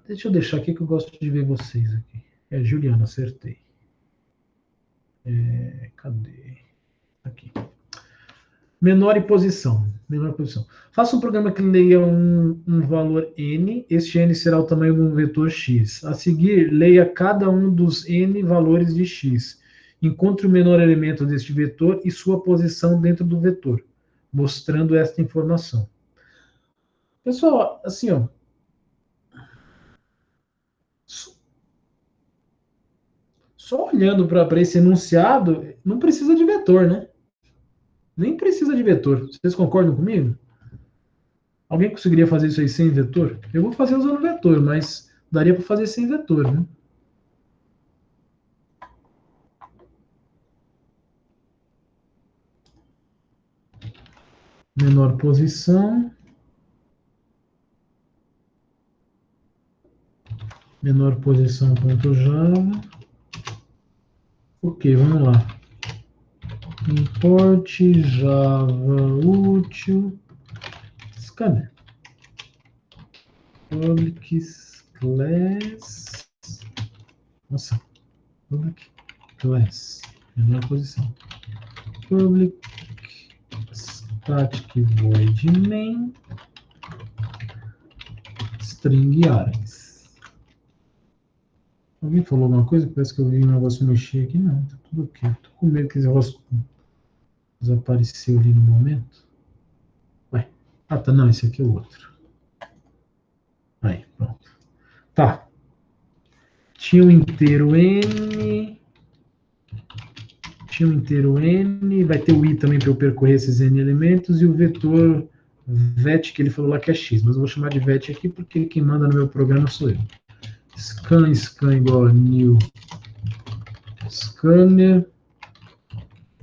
Deixa eu deixar aqui que eu gosto de ver vocês aqui. É Juliano, acertei. Cadê? Aqui. Menor posição. Menor posição. Faça um programa que leia um valor n. Este n será o tamanho de um vetor x. A seguir, leia cada um dos n valores de x. Encontre o menor elemento deste vetor e sua posição dentro do vetor, mostrando esta informação. Pessoal, assim, ó. Só olhando para esse enunciado, não precisa de vetor, né? Nem precisa de vetor. Vocês concordam comigo? Alguém conseguiria fazer isso aí sem vetor? Eu vou fazer usando vetor, mas daria para fazer sem vetor, né? Menor posição. Menor posição.java. Ok, vamos lá. Import Java útil. Cadê? Public class. Nossa. Public class. Menor posição. Public static void main string args. Alguém falou alguma coisa? Parece que eu vi um negócio mexer aqui. Não, tá tudo ok. Tô com medo que esse negócio desapareceu ali no momento. Ué. Ah, tá. Não, esse aqui é o outro. Aí, pronto. Tá. Tinha um inteiro n. Tinha um inteiro n. Vai ter o i também para eu percorrer esses n elementos. E o vetor vet que ele falou lá que é x. Mas eu vou chamar de vet aqui porque quem manda no meu programa sou eu. Scan igual a new scanner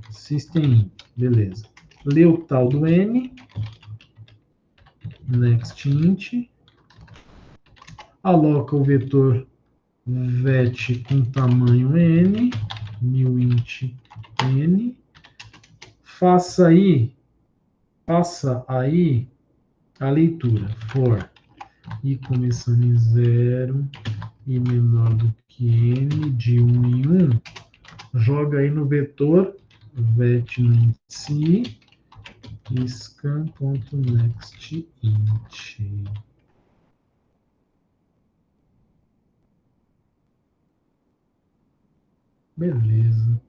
system. Beleza. Lê o tal do n. Next int. Aloca o vetor vet com tamanho n. New int n. faça aí a leitura. For i começando em 0 e menor do que n de 1 em 1, joga aí no vetor vet no índice scan.nextInt. Beleza.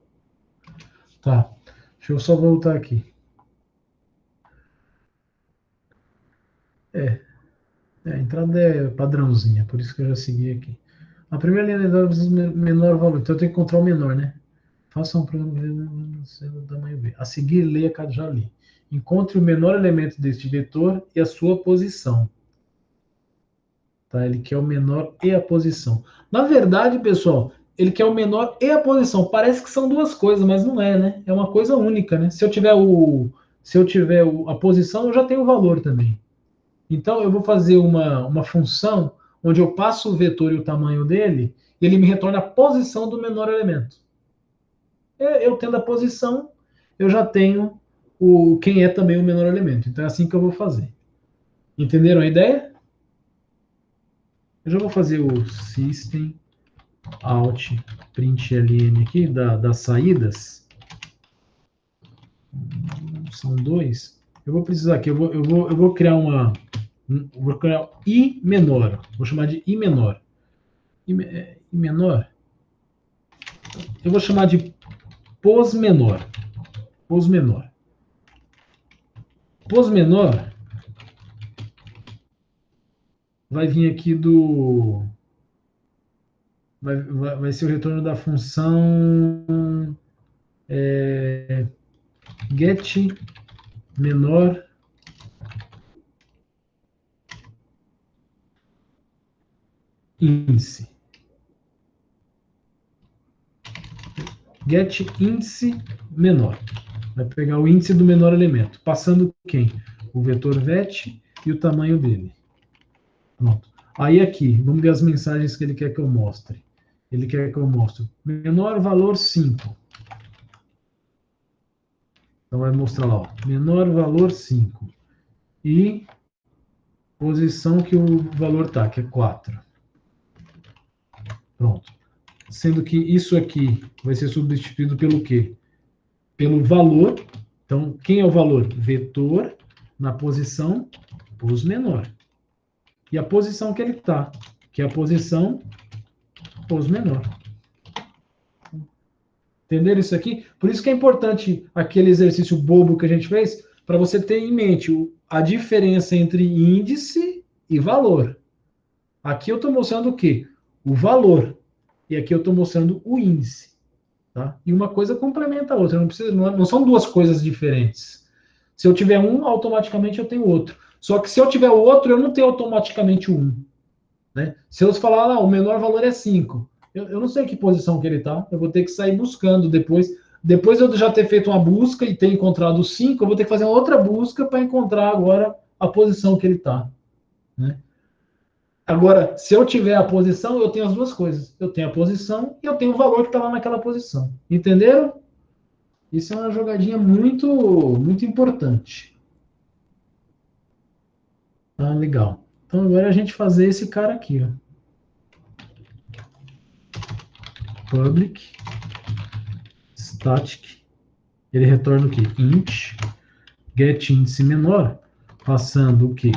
Tá. Deixa eu só voltar aqui. A entrada é padrãozinha, por isso que eu já segui aqui. A primeira linha de dados menor valor, então eu tenho que encontrar o menor, né? Faça um programa do tamanho B. A seguir, leia, já li. Encontre o menor elemento deste vetor e a sua posição. Tá? Ele quer o menor e a posição. Na verdade, pessoal, ele quer o menor e a posição. Parece que são duas coisas, mas não é, né? É uma coisa única, né? Se eu tiver a posição, eu já tenho o valor também. Então, eu vou fazer uma função onde eu passo o vetor e o tamanho dele, e ele me retorna a posição do menor elemento. Eu tendo a posição, eu já tenho quem é também o menor elemento. Então, é assim que eu vou fazer. Entenderam a ideia? Eu já vou fazer o system out println aqui, das saídas. São dois. Eu vou precisar aqui, eu vou criar vou criar I menor. Vou chamar de I menor. I menor. Eu vou chamar de pos menor. Pos menor. Pos menor vai vir aqui do... Vai ser o retorno da função get menor índice. Get índice menor. Vai pegar o índice do menor elemento, passando quem? O vetor vet e o tamanho dele. Pronto. Aí aqui, vamos ver as mensagens que ele quer que eu mostre. Ele quer que eu mostre menor valor 5. Então vai mostrar lá, ó, menor valor 5. E posição que o valor tá, que é 4. Pronto. Sendo que isso aqui vai ser substituído pelo quê? Pelo valor. Então, quem é o valor? Vetor na posição pos menor. E a posição que ele está, que é a posição pos menor. Entenderam isso aqui? Por isso que é importante aquele exercício bobo que a gente fez, para você ter em mente a diferença entre índice e valor. Aqui eu estou mostrando o quê? O valor. E aqui eu estou mostrando o índice. Tá? E uma coisa complementa a outra. Não são duas coisas diferentes. Se eu tiver um, automaticamente eu tenho outro. Só que se eu tiver o outro, eu não tenho automaticamente o um. Né? Se eu falar, o menor valor é 5, eu não sei que posição que ele está, eu vou ter que sair buscando depois. Depois eu já ter feito uma busca e ter encontrado o 5, eu vou ter que fazer uma outra busca para encontrar agora a posição que ele está. Né? Agora, se eu tiver a posição, eu tenho as duas coisas. Eu tenho a posição e eu tenho o valor que está lá naquela posição. Entenderam? Isso é uma jogadinha muito, muito importante. Ah, legal. Então agora a gente fazer esse cara aqui, ó. Public static, ele retorna o quê? Int, get índice menor, passando o quê?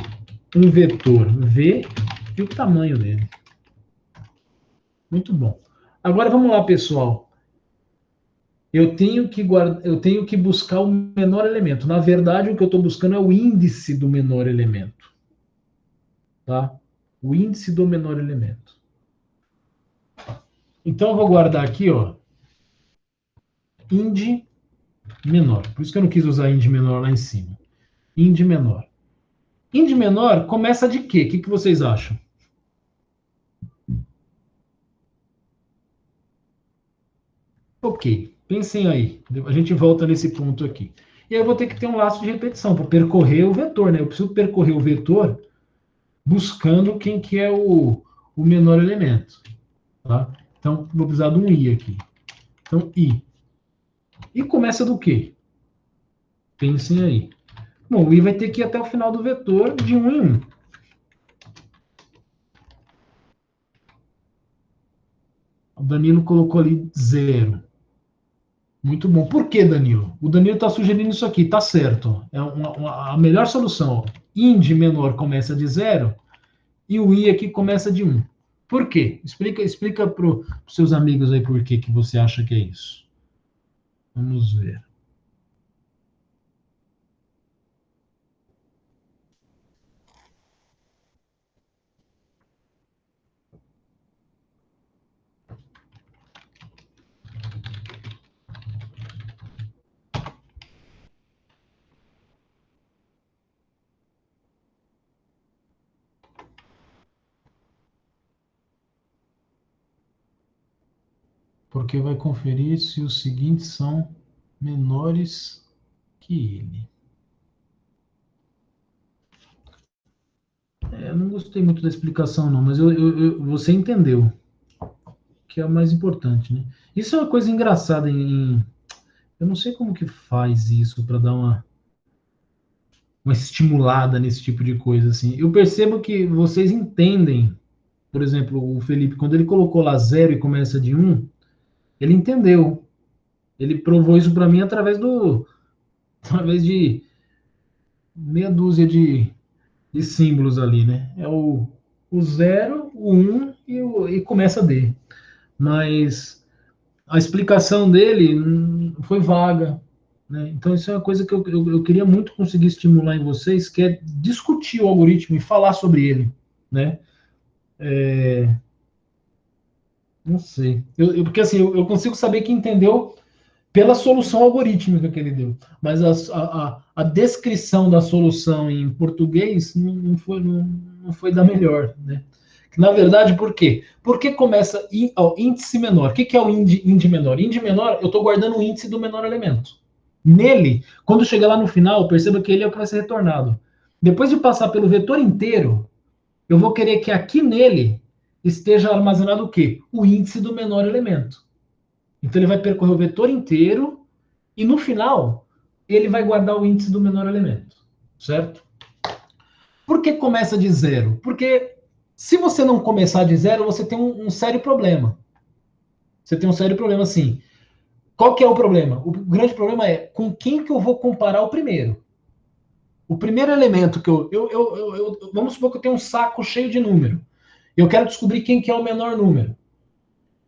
Um vetor v e o tamanho dele. Muito bom. Agora vamos lá, pessoal. Eu tenho que buscar o menor elemento. Na verdade, o que eu estou buscando é o índice do menor elemento. Tá? O índice do menor elemento. Então eu vou guardar aqui, ó, ind menor. Por isso que eu não quis usar ind menor lá em cima. Ind menor. Ind menor começa de quê? O que vocês acham? Ok, pensem aí. A gente volta nesse ponto aqui. E aí eu vou ter que ter um laço de repetição para percorrer o vetor, né? Eu preciso percorrer o vetor buscando quem que é o menor elemento. Tá? Então, vou precisar de um i aqui. Então, i. E começa do quê? Pensem aí. Bom, o i vai ter que ir até o final do vetor de 1 em 1. O Danilo colocou ali 0. Muito bom. Por que, Danilo? O Danilo está sugerindo isso aqui, tá certo. É a melhor solução. Ind menor começa de 0 e o i aqui começa de 1. Por quê? Explica para os seus amigos aí por que você acha que é isso. Vamos ver. Porque vai conferir se os seguintes são menores que ele. Eu não gostei muito da explicação, não, mas você entendeu, que é o mais importante, né? Isso é uma coisa engraçada eu não sei como que faz isso para dar uma estimulada nesse tipo de coisa, assim. Eu percebo que vocês entendem, por exemplo, o Felipe, quando ele colocou lá 0 e começa de 1, ele entendeu. Ele provou isso para mim através de meia dúzia de símbolos ali, né? É o 0, o 1 e começa D. Mas a explicação dele foi vaga, né? Então isso é uma coisa que eu queria muito conseguir estimular em vocês, que é discutir o algoritmo e falar sobre ele, né? Não sei. Porque assim, eu consigo saber que entendeu pela solução algorítmica que ele deu. Mas a descrição da solução em português não foi da melhor, né? Na verdade, por quê? Porque começa índice menor. O que é o índice menor? Índice menor, eu estou guardando o índice do menor elemento. Nele, quando chegar lá no final, perceba que ele é o que vai ser retornado. Depois de passar pelo vetor inteiro, eu vou querer que aqui nele esteja armazenado o quê? O índice do menor elemento. Então ele vai percorrer o vetor inteiro e no final ele vai guardar o índice do menor elemento, certo? Por que começa de 0? Porque se você não começar de 0, você tem um sério problema. Você tem um sério problema assim. Qual que é o problema? O grande problema é com quem que eu vou comparar o primeiro. O primeiro elemento que vamos supor que eu tenho um saco cheio de número. Eu quero descobrir quem que é o menor número.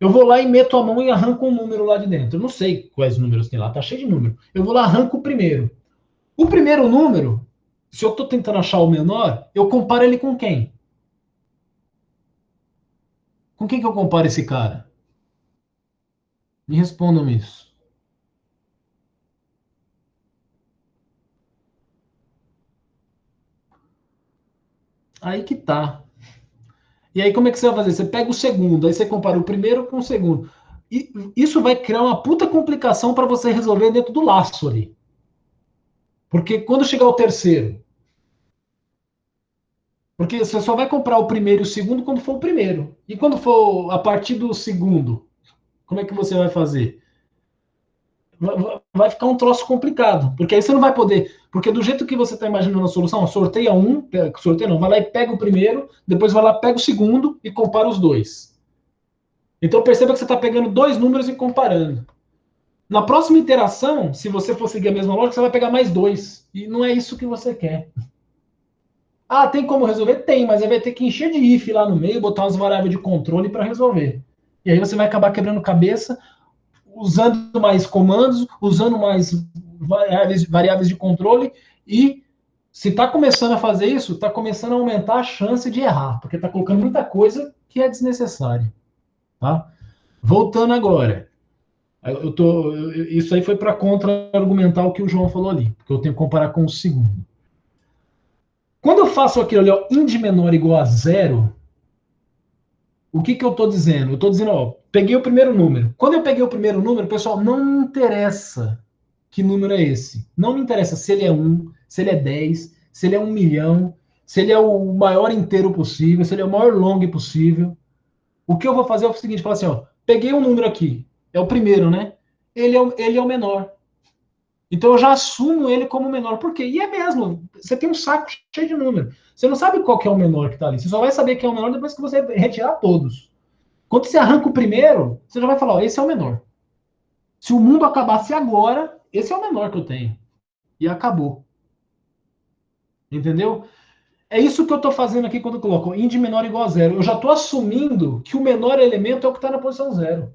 Eu vou lá e meto a mão e arranco um número lá de dentro. Eu não sei quais números tem lá, tá cheio de número. Eu vou lá, arranco o primeiro. O primeiro número, se eu estou tentando achar o menor, eu comparo ele com quem? Com quem que eu comparo esse cara? Me respondam isso. Aí que tá. E aí como é que você vai fazer? Você pega o segundo, aí você compara o primeiro com o segundo. E isso vai criar uma puta complicação para você resolver dentro do laço ali. Porque quando chegar o terceiro, porque você só vai comprar o primeiro e o segundo quando for o primeiro. E quando for a partir do segundo, como é que você vai fazer? Vai ficar um troço complicado, porque aí você não vai poder, porque do jeito que você está imaginando a solução, sorteia um, sorteia não, vai lá e pega o primeiro, depois vai lá, pega o segundo e compara os dois. Então perceba que você está pegando dois números e comparando. Na próxima iteração, se você for seguir a mesma lógica, você vai pegar mais dois. E não é isso que você quer. Ah, tem como resolver? Tem, mas aí vai ter que encher de if lá no meio, botar umas variáveis de controle para resolver. E aí você vai acabar quebrando cabeça, usando mais comandos, usando mais variáveis de controle e se está começando a fazer isso, está começando a aumentar a chance de errar, porque está colocando muita coisa que é desnecessária. Tá? Voltando agora. Isso aí foi para contra-argumentar o que o João falou ali, porque eu tenho que comparar com o segundo. Quando eu faço aquilo ali, ó, ind menor igual a zero, o que eu estou dizendo? Eu estou dizendo, ó, peguei o primeiro número. Quando eu peguei o primeiro número, pessoal, não me interessa que número é esse. Não me interessa se ele é 1, se ele é 10, se ele é 1 milhão, se ele é o maior inteiro possível, se ele é o maior long possível. O que eu vou fazer é o seguinte, falar assim, ó, peguei um número aqui, é o primeiro, né? Ele é o menor. Então eu já assumo ele como menor. Por quê? E é mesmo. Você tem um saco cheio de número. Você não sabe qual que é o menor que está ali. Você só vai saber que é o menor depois que você retirar todos. Quando você arranca o primeiro, você já vai falar, ó, esse é o menor. Se o mundo acabasse agora, esse é o menor que eu tenho. E acabou. Entendeu? É isso que eu estou fazendo aqui quando eu coloco int menor igual a zero. Eu já estou assumindo que o menor elemento é o que está na posição zero.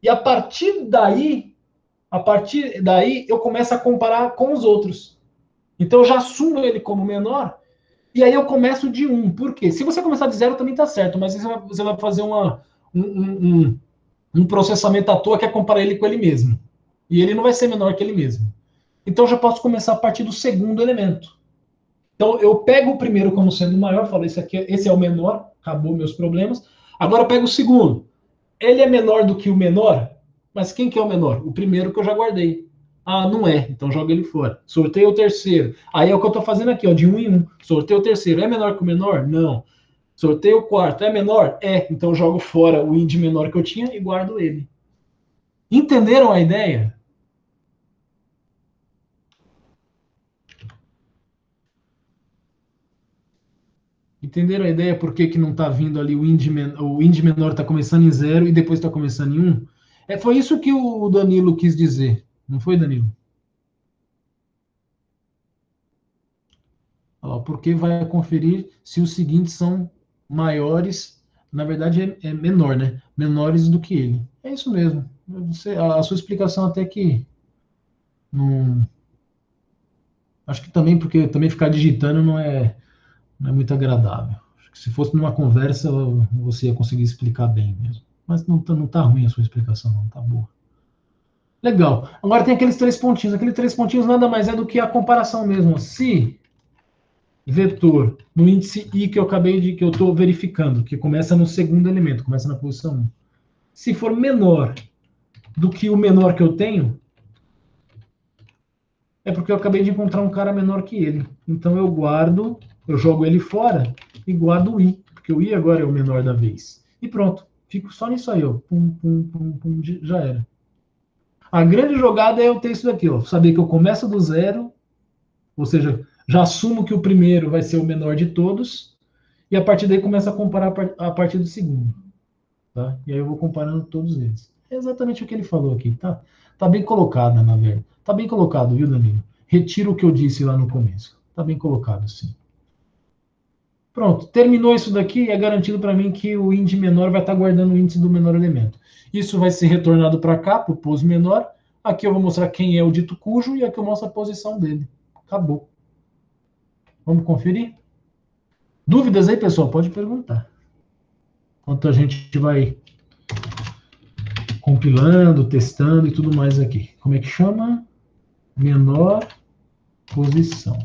E a partir daí, eu começo a comparar com os outros. Então eu já assumo ele como menor, e aí eu começo de um. Por quê? Se você começar de zero, também está certo, mas você vai fazer um processamento à toa que é comparar ele com ele mesmo. E ele não vai ser menor que ele mesmo. Então eu já posso começar a partir do segundo elemento. Então eu pego o primeiro como sendo o maior, falo, esse é o menor, acabou meus problemas. Agora eu pego o segundo. Ele é menor do que o menor, mas quem que é o menor? O primeiro que eu já guardei. Ah, não é, então joga ele fora. Sorteio o terceiro. Aí é o que eu estou fazendo aqui, ó, de um em um. Sorteio o terceiro. É menor que o menor? Não. Sorteio o quarto. É menor? É. Então eu jogo fora o índice menor que eu tinha e guardo ele. Entenderam a ideia? Entenderam a ideia por que, que não está vindo ali o índice menor está começando em zero e depois está começando em um? É, foi isso que o Danilo quis dizer. Não foi, Danilo? Ó, porque vai conferir se os seguintes são maiores, na verdade é menor, né? Menores do que ele. É isso mesmo. A sua explicação até que não. Acho que também, porque também ficar digitando não é muito agradável. Acho que se fosse numa conversa, você ia conseguir explicar bem mesmo. Mas não tá ruim a sua explicação, não, tá boa. Legal. Agora tem aqueles três pontinhos. Aqueles três pontinhos nada mais é do que a comparação mesmo. Se vetor no índice i que eu estou verificando, que começa no segundo elemento, começa na posição 1. Se for menor do que o menor que eu tenho, é porque eu acabei de encontrar um cara menor que ele. Então eu jogo ele fora e guardo o i, porque o i agora é o menor da vez. E pronto, fico só nisso aí, ó. Pum, pum, pum, pum, já era. A grande jogada é eu ter isso daqui, ó. Saber que eu começo do zero, ou seja, já assumo que o primeiro vai ser o menor de todos, e a partir daí começa a comparar a partir do segundo. Tá? E aí eu vou comparando todos eles. É exatamente o que ele falou aqui, tá? Tá bem colocado, na verdade. Tá bem colocado, viu, Danilo? Retiro o que eu disse lá no começo. Tá bem colocado, sim. Pronto, terminou isso daqui, é garantido para mim que o índice menor vai estar guardando o índice do menor elemento. Isso vai ser retornado para cá, para o pos menor. Aqui eu vou mostrar quem é o dito cujo e aqui eu mostro a posição dele. Acabou. Vamos conferir? Dúvidas aí, pessoal? Pode perguntar. Enquanto a gente vai compilando, testando e tudo mais aqui. Como é que chama? Menor posição.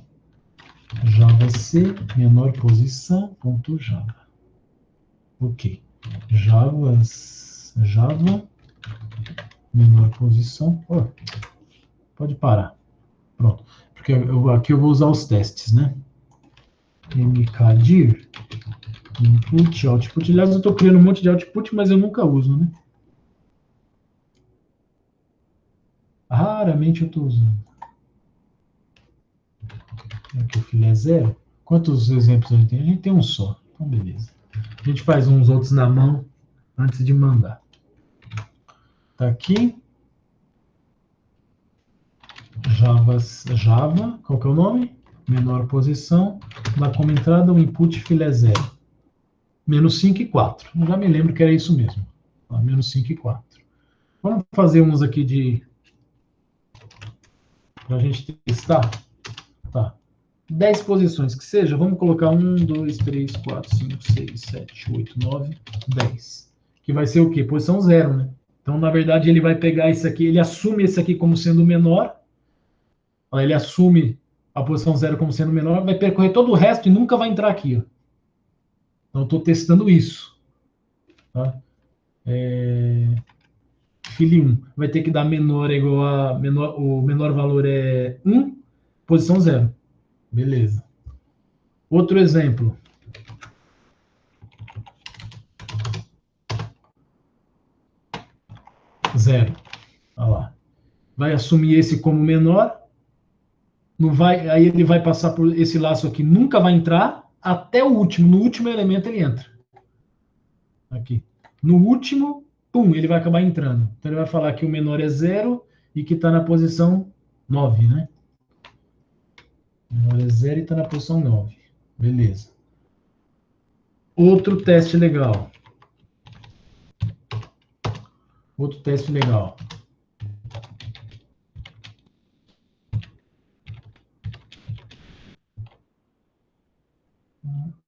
Java C, menor posição, ponto Java. Ok. Java, menor posição. Oh, pode parar. Pronto. Porque aqui eu vou usar os testes, né? mkdir, input, output. Aliás, eu estou criando um monte de output, mas eu nunca uso, né? Raramente eu estou usando. Aqui o filé zero. Quantos exemplos a gente tem? A gente tem um só. Então, beleza. A gente faz uns outros na mão antes de mandar. Tá aqui. Java, qual que é o nome? Menor posição. Dá como entrada o input filé zero. Menos 5 e 4. Eu já me lembro que era isso mesmo. Menos 5 e 4. Vamos fazer uns aqui para a gente testar. Tá. 10 posições que seja, vamos colocar 1, 2, 3, 4, 5, 6, 7, 8, 9, 10. Que vai ser o quê? Posição zero, né? Então, na verdade, ele vai pegar esse aqui, ele assume esse aqui como sendo o menor, ele assume a posição zero como sendo menor, vai percorrer todo o resto e nunca vai entrar aqui. Ó. Então, eu estou testando isso. Tá? Fili 1 vai ter que dar menor é igual a. O menor valor é 1, posição zero. Beleza. Outro exemplo. Zero. Olha lá. vai assumir esse como menor, não vai, aí ele vai passar por esse laço aqui, nunca vai entrar, até o último. No último elemento ele entra. Aqui. No último, pum, ele vai acabar entrando. Então ele vai falar que o menor é 0 e que está na posição 9, né? O menor é 0 e está na posição 9. Beleza. Outro teste legal. Outro teste legal.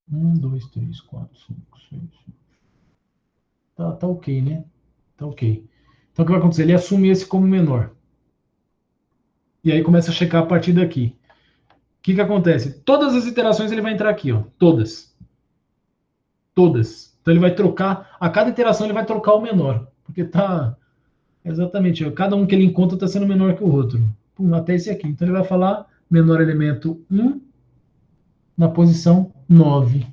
Um, dois, três, quatro, cinco, seis. Tá ok, né? Tá ok. Então o que vai acontecer? Ele assume esse como menor. E aí começa a checar a partir daqui. O que acontece? Todas as iterações ele vai entrar aqui, ó. Todas. Todas. Então ele vai trocar, a cada iteração ele vai trocar o menor. Porque tá. Exatamente, ó, cada um que ele encontra está sendo menor que o outro. Pum, até esse aqui. Então ele vai falar menor elemento 1 na posição 9.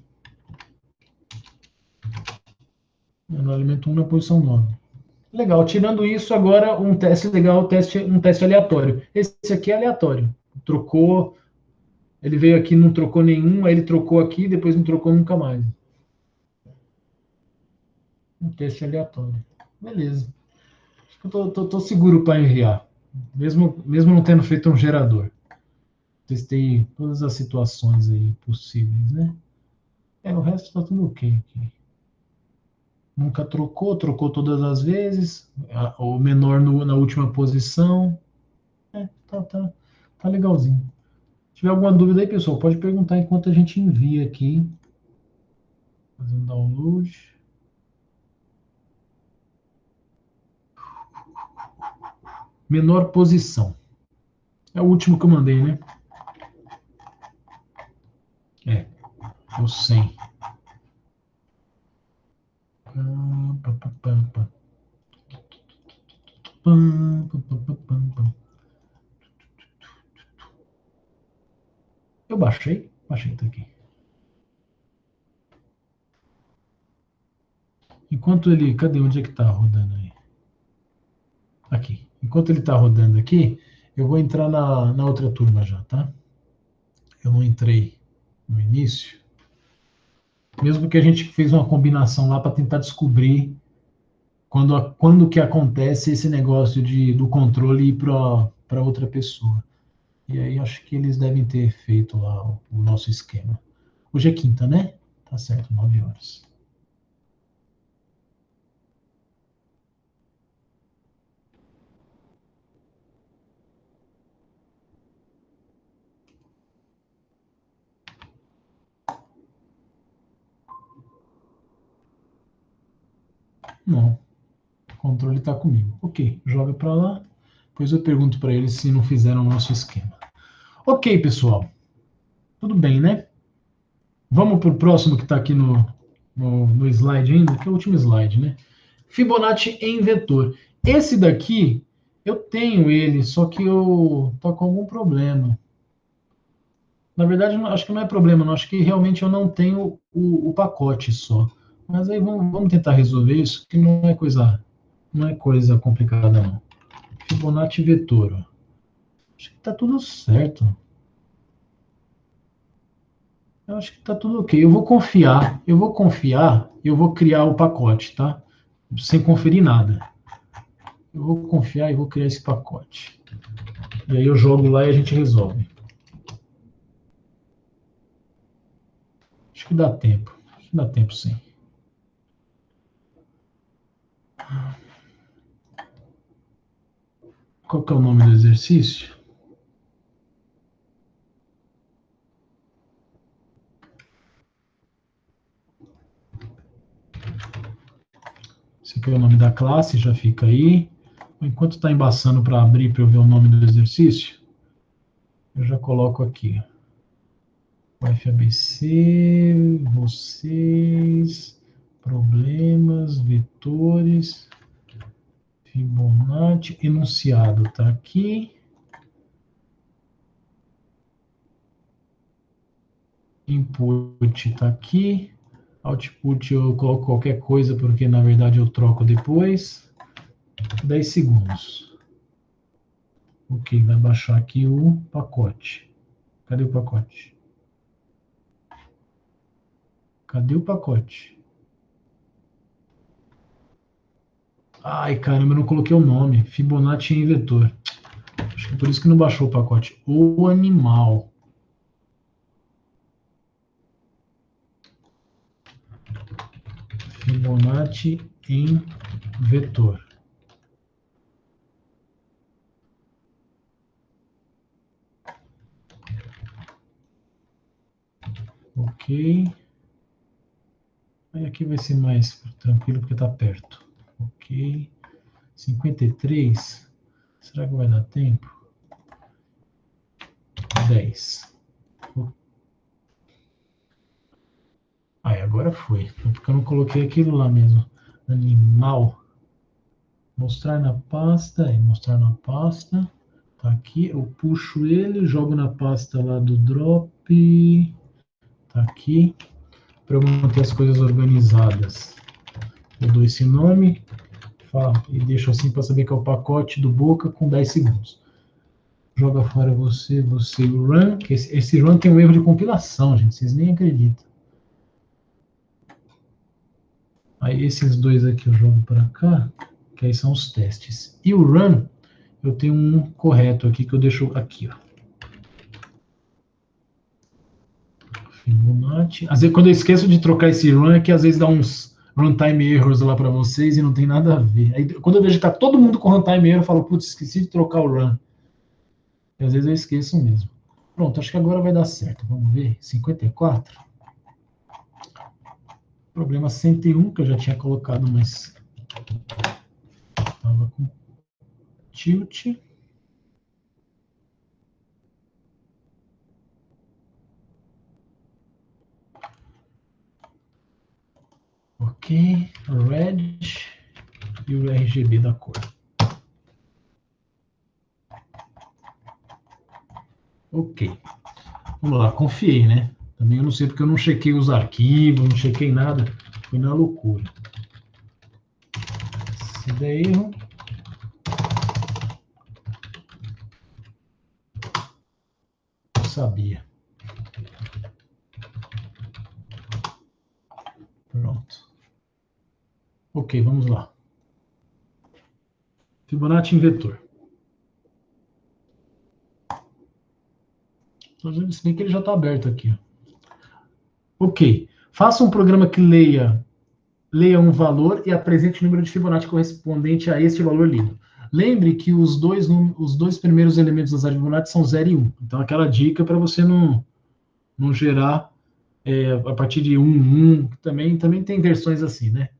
Menor elemento 1 na posição 9. Legal. Tirando isso, agora um teste legal, um teste aleatório. Esse aqui é aleatório. Trocou. Ele veio aqui, não trocou nenhum, aí ele trocou aqui, depois não trocou nunca mais. Um teste aleatório. Beleza. Acho que eu tô seguro para enviar. Mesmo não tendo feito um gerador. Testei todas as situações aí possíveis, né? O resto tá tudo ok aqui. Nunca trocou, trocou todas as vezes. O menor na última posição. Tá legalzinho. Se tiver alguma dúvida aí, pessoal, pode perguntar enquanto a gente envia aqui. Fazendo download. Menor posição. É o último que eu mandei, né? É o 100. Eu baixei? Baixei, tá aqui. Enquanto ele. Cadê? Onde é que tá rodando aí? Aqui. Enquanto ele tá rodando aqui, eu vou entrar na outra turma já, tá? Eu não entrei no início. Mesmo que a gente fez uma combinação lá para tentar descobrir quando que acontece esse negócio do controle ir para outra pessoa. E aí acho que eles devem ter feito lá o nosso esquema. Hoje é quinta, né? Tá certo, 9 horas. Não, o controle está comigo. Ok, joga para lá. Depois eu pergunto para eles se não fizeram o nosso esquema. Ok, pessoal. Tudo bem, né? Vamos para o próximo que está aqui no slide ainda, que é o último slide, né? Fibonacci em vetor. Esse daqui, eu tenho ele, só que eu tô com algum problema. Na verdade, acho que não é problema, não. Acho que realmente eu não tenho o pacote só. Mas aí vamos tentar resolver isso, que não é coisa complicada, não. Fibonacci vetor. Ó. Acho que tá tudo certo. Eu acho que tá tudo ok. Eu vou criar o pacote, tá? Sem conferir nada. Eu vou confiar e vou criar esse pacote. E aí eu jogo lá e a gente resolve. Acho que dá tempo. Acho que dá tempo, sim. Qual que é o nome do exercício? Esse aqui é o nome da classe, já fica aí. Enquanto está embaçando para abrir para eu ver o nome do exercício, eu já coloco aqui. UFABC, vocês, problemas, vetores, Fibonacci, enunciado está aqui. Input está aqui. Output eu coloco qualquer coisa, porque na verdade eu troco depois. 10 segundos. Ok, vai baixar aqui o pacote. Cadê o pacote? Cadê o pacote? Ai, caramba, eu não coloquei o nome. Fibonacci em vetor. Acho que é por isso que não baixou o pacote. O animal. Fibonacci em vetor. Ok. Aí aqui vai ser mais tranquilo porque está perto. Ok. 53. Será que vai dar tempo? 10. Aí agora foi. Porque eu não coloquei aquilo lá mesmo. Animal. Mostrar na pasta. Mostrar na pasta. Tá aqui. Eu puxo ele, jogo na pasta lá do drop. Tá aqui. Para eu manter as coisas organizadas. Eu dou esse nome. E deixo assim para saber que é o pacote do Boca com 10 segundos. Joga fora você run. Que esse run tem um erro de compilação, gente. Vocês nem acreditam. Aí esses dois aqui eu jogo para cá, que aí são os testes. E o run, eu tenho um correto aqui que eu deixo aqui, ó. Fibonacci. Às vezes, quando eu esqueço de trocar esse run, é que às vezes dá uns runtime errors lá para vocês e não tem nada a ver. Aí, quando eu vejo que tá todo mundo com runtime error, eu falo, putz, esqueci de trocar o run. E às vezes eu esqueço mesmo. Pronto, acho que agora vai dar certo. Vamos ver. 54. Problema 101, que eu já tinha colocado, mas estava com tilt. Ok, red e o RGB da cor. Ok. Vamos lá, confiei, né? Também eu não sei porque eu não chequei os arquivos, não chequei nada. Fui na loucura. Se der erro. Eu sabia. Pronto. Ok, vamos lá. Fibonacci em vetor. Se bem que ele já está aberto aqui. Ok. Faça um programa que leia um valor e apresente o número de Fibonacci correspondente a este valor lido. Lembre que os dois primeiros elementos das áreas de Fibonacci são 0 e 1. Então, aquela dica para você não gerar a partir de 1, também tem versões assim, né?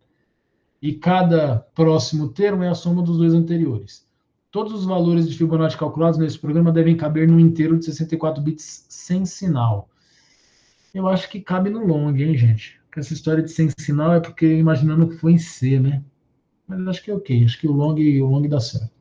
E cada próximo termo é a soma dos dois anteriores. Todos os valores de Fibonacci calculados nesse programa devem caber num inteiro de 64 bits sem sinal. Eu acho que cabe no long, hein, gente? Porque essa história de sem sinal é porque imaginando que foi em C, né? Mas acho que é ok, acho que o long dá certo.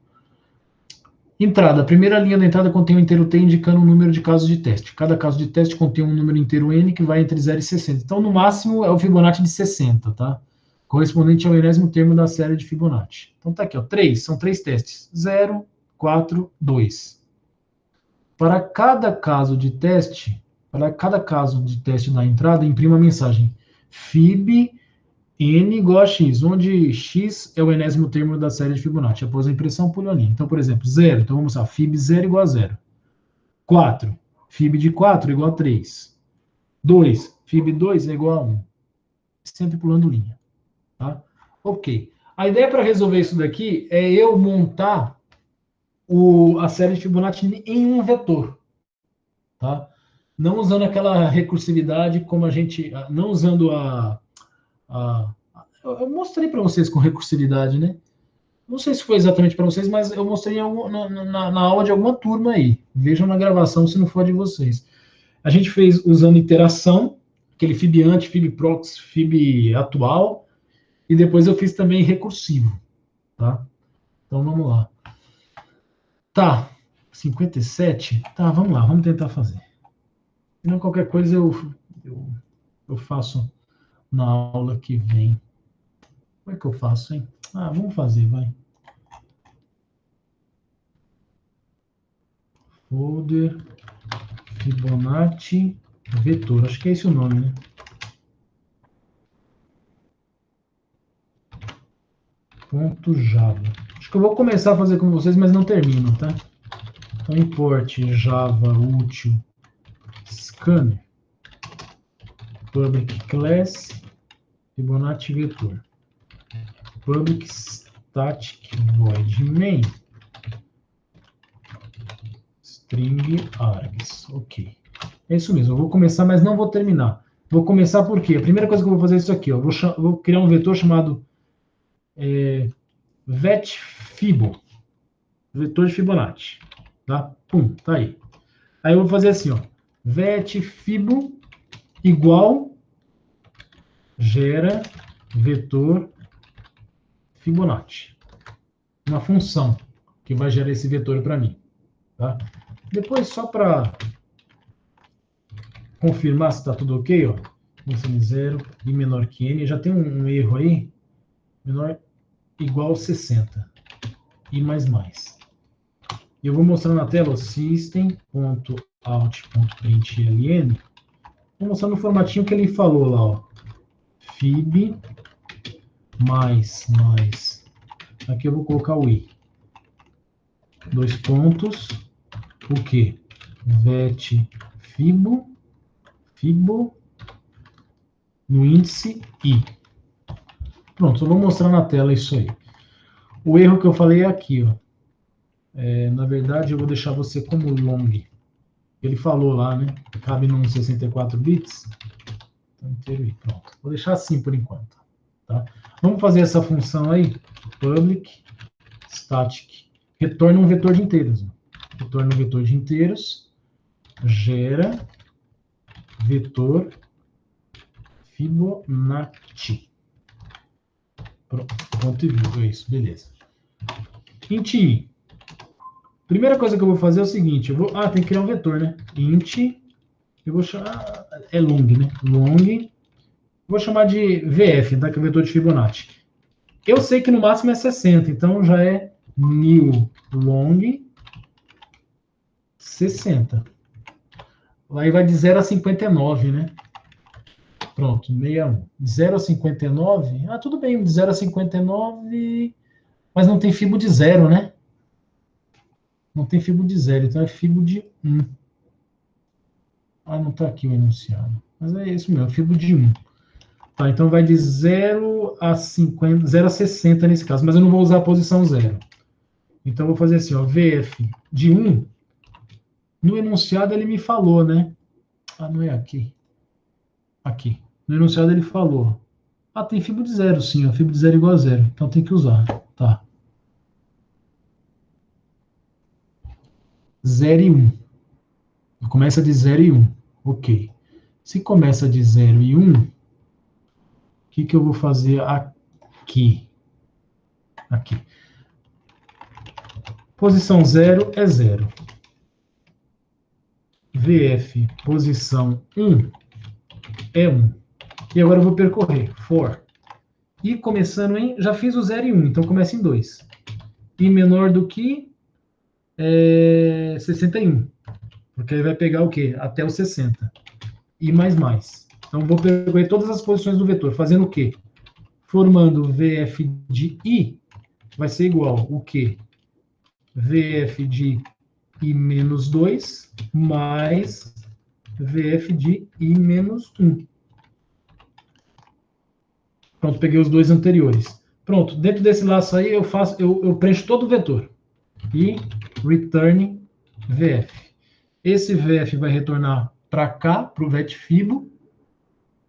Entrada. A primeira linha da entrada contém um inteiro t indicando o número de casos de teste. Cada caso de teste contém um número inteiro n que vai entre 0 e 60. Então, no máximo, é o Fibonacci de 60, tá? Correspondente ao enésimo termo da série de Fibonacci. Então, tá aqui, ó, 3. São 3 testes. 0, 4, 2. Para cada caso de teste da entrada, imprima a mensagem fib n igual a x, onde x é o enésimo termo da série de Fibonacci. Após a impressão, pula a linha. Então, por exemplo, 0. Então, vamos lá, fib 0 igual a 0. 4. Fib de 4 igual a 3. 2. Fib 2 é igual a 1. Sempre pulando linha. Tá? Ok. A ideia para resolver isso daqui é eu montar a série de Fibonacci em um vetor. Tá? Não usando aquela recursividade como a gente. Não usando eu mostrei para vocês com recursividade, né? Não sei se foi exatamente para vocês, mas eu mostrei na aula de alguma turma aí. Vejam na gravação se não for de vocês. A gente fez usando iteração, aquele fib ante, fib prox, fib atual, e depois eu fiz também recursivo, tá? Então vamos lá. Tá, 57? Tá, vamos lá, vamos tentar fazer. Não, qualquer coisa eu faço na aula que vem. Como é que eu faço, hein? Vamos fazer, vai. folder Fibonacci vetor. Acho que é esse o nome, né? .java. Acho que eu vou começar a fazer com vocês, mas não termino, tá? Então, import Java útil scanner public class Fibonacci vetor public static void main string args. Ok. É isso mesmo. Eu vou começar, mas não vou terminar. Vou começar por quê? A primeira coisa que eu vou fazer é isso aqui. Ó. Vou criar um vetor chamado vetfibo. Vetor de Fibonacci. Tá? Pum, tá aí. Aí eu vou fazer assim, ó. Vetfibo igual gera vetor Fibonacci. Uma função que vai gerar esse vetor para mim. Tá? Depois, só para confirmar se está tudo ok, ó. Função 0 e menor que n. Já tem um erro aí. Menor igual 60. E mais. Eu vou mostrar na tela o system.out.println. Vou mostrar no formatinho que ele falou lá, ó. Fib mais. Aqui eu vou colocar o i. 2 pontos. O que? Vet fibo no índice i. Pronto, eu vou mostrar na tela isso aí. O erro que eu falei é aqui, ó. Na verdade, eu vou deixar você como long. Ele falou lá, né? Cabe num 64 bits. Então, inteiro i. Pronto. Vou deixar assim por enquanto. Tá? Vamos fazer essa função aí. Public static. Retorna um vetor de inteiros. Retorna um vetor de inteiros. Gera vetor Fibonacci. Pronto e viu. É isso, beleza. Int i. Primeira coisa que eu vou fazer é o seguinte. tem que criar um vetor, né? Int. Eu vou chamar. É long, né? Long. Vou chamar de VF, tá? Que é o vetor de Fibonacci. Eu sei que no máximo é 60, então já é new long 60. Aí vai de 0 a 59, né? Pronto, 61. De 0 a 59. Tudo bem, de 0 a 59. Mas não tem fibo de 0, né? Não tem fibo de 0, então é fibo de 1. Não está aqui o enunciado. Mas é isso mesmo, fibo de 1. Tá, então vai de 0 a 50, 0 a 60 nesse caso, mas eu não vou usar a posição 0. Então eu vou fazer assim, ó, VF de 1. No enunciado ele me falou, né? Não é aqui. Aqui. No enunciado ele falou. Tem fibo de 0, sim, ó, fibo de 0 igual a 0. Então tem que usar. Tá. 0 e 1. Começa de 0 e 1. Ok. Se começa de 0 e 1, o que eu vou fazer aqui? Aqui. Posição 0 é 0. VF, posição 1 é 1. E agora eu vou percorrer. For. E começando em... Já fiz o 0 e 1, então começa em 2. E menor do que 61. Porque aí vai pegar o quê? Até o 60. E mais. Então vou percorrer todas as posições do vetor. Fazendo o quê? Formando VF de I vai ser igual o quê? VF de I menos 2 mais VF de I menos 1. Pronto, peguei os dois anteriores. Pronto, dentro desse laço aí eu preencho todo o vetor. E return VF. Esse VF vai retornar para cá, para o vetfibo,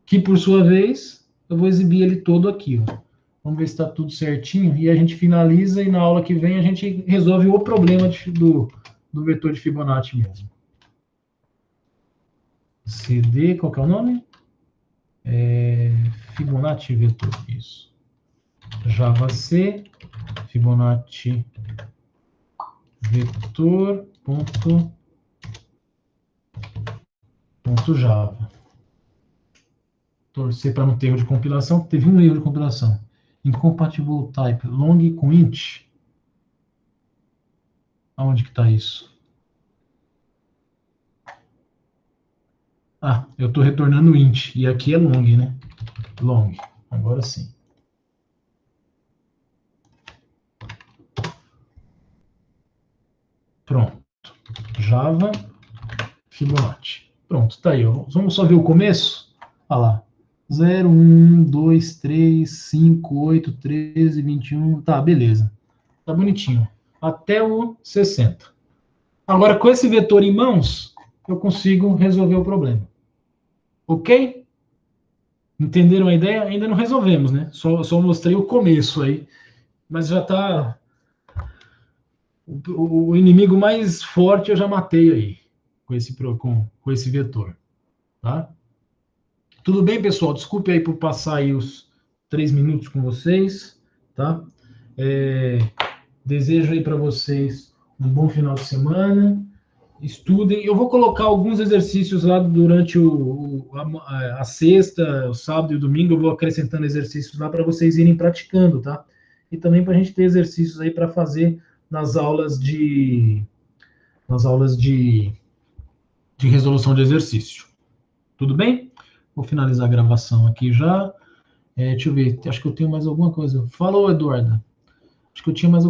que por sua vez eu vou exibir ele todo aqui. Ó. Vamos ver se está tudo certinho. E a gente finaliza e na aula que vem a gente resolve o problema do vetor de Fibonacci mesmo. CD, qual que é o nome? Fibonacci vetor, isso. Java C, Fibonacci vetor ponto Java. Torcer para não ter erro de compilação. Teve um erro de compilação. Incompatible type long com int. Aonde que está isso? Ah, eu estou retornando int, e aqui é long, né? Long, agora sim. Pronto. Java Fibonacci. Pronto, tá aí. Ó. Vamos só ver o começo? Olha lá. 0, 1, 2, 3, 5, 8, 13, 21. Tá, beleza. Tá bonitinho. Até o 60. Agora, com esse vetor em mãos, eu consigo resolver o problema. Ok? Entenderam a ideia? Ainda não resolvemos, né? Só mostrei o começo aí. Mas já tá. O inimigo mais forte eu já matei aí. Com esse vetor. Tá? Tudo bem, pessoal? Desculpe aí por passar aí os 3 minutos com vocês. Tá? Desejo aí para vocês um bom final de semana. Estudem. Eu vou colocar alguns exercícios lá durante a sexta, o sábado e o domingo. Eu vou acrescentando exercícios lá para vocês irem praticando, tá? E também para a gente ter exercícios aí para fazer nas aulas de resolução de exercício. Tudo bem? Vou finalizar a gravação aqui já. Deixa eu ver. Acho que eu tenho mais alguma coisa. Falou, Eduardo. Acho que eu tinha mais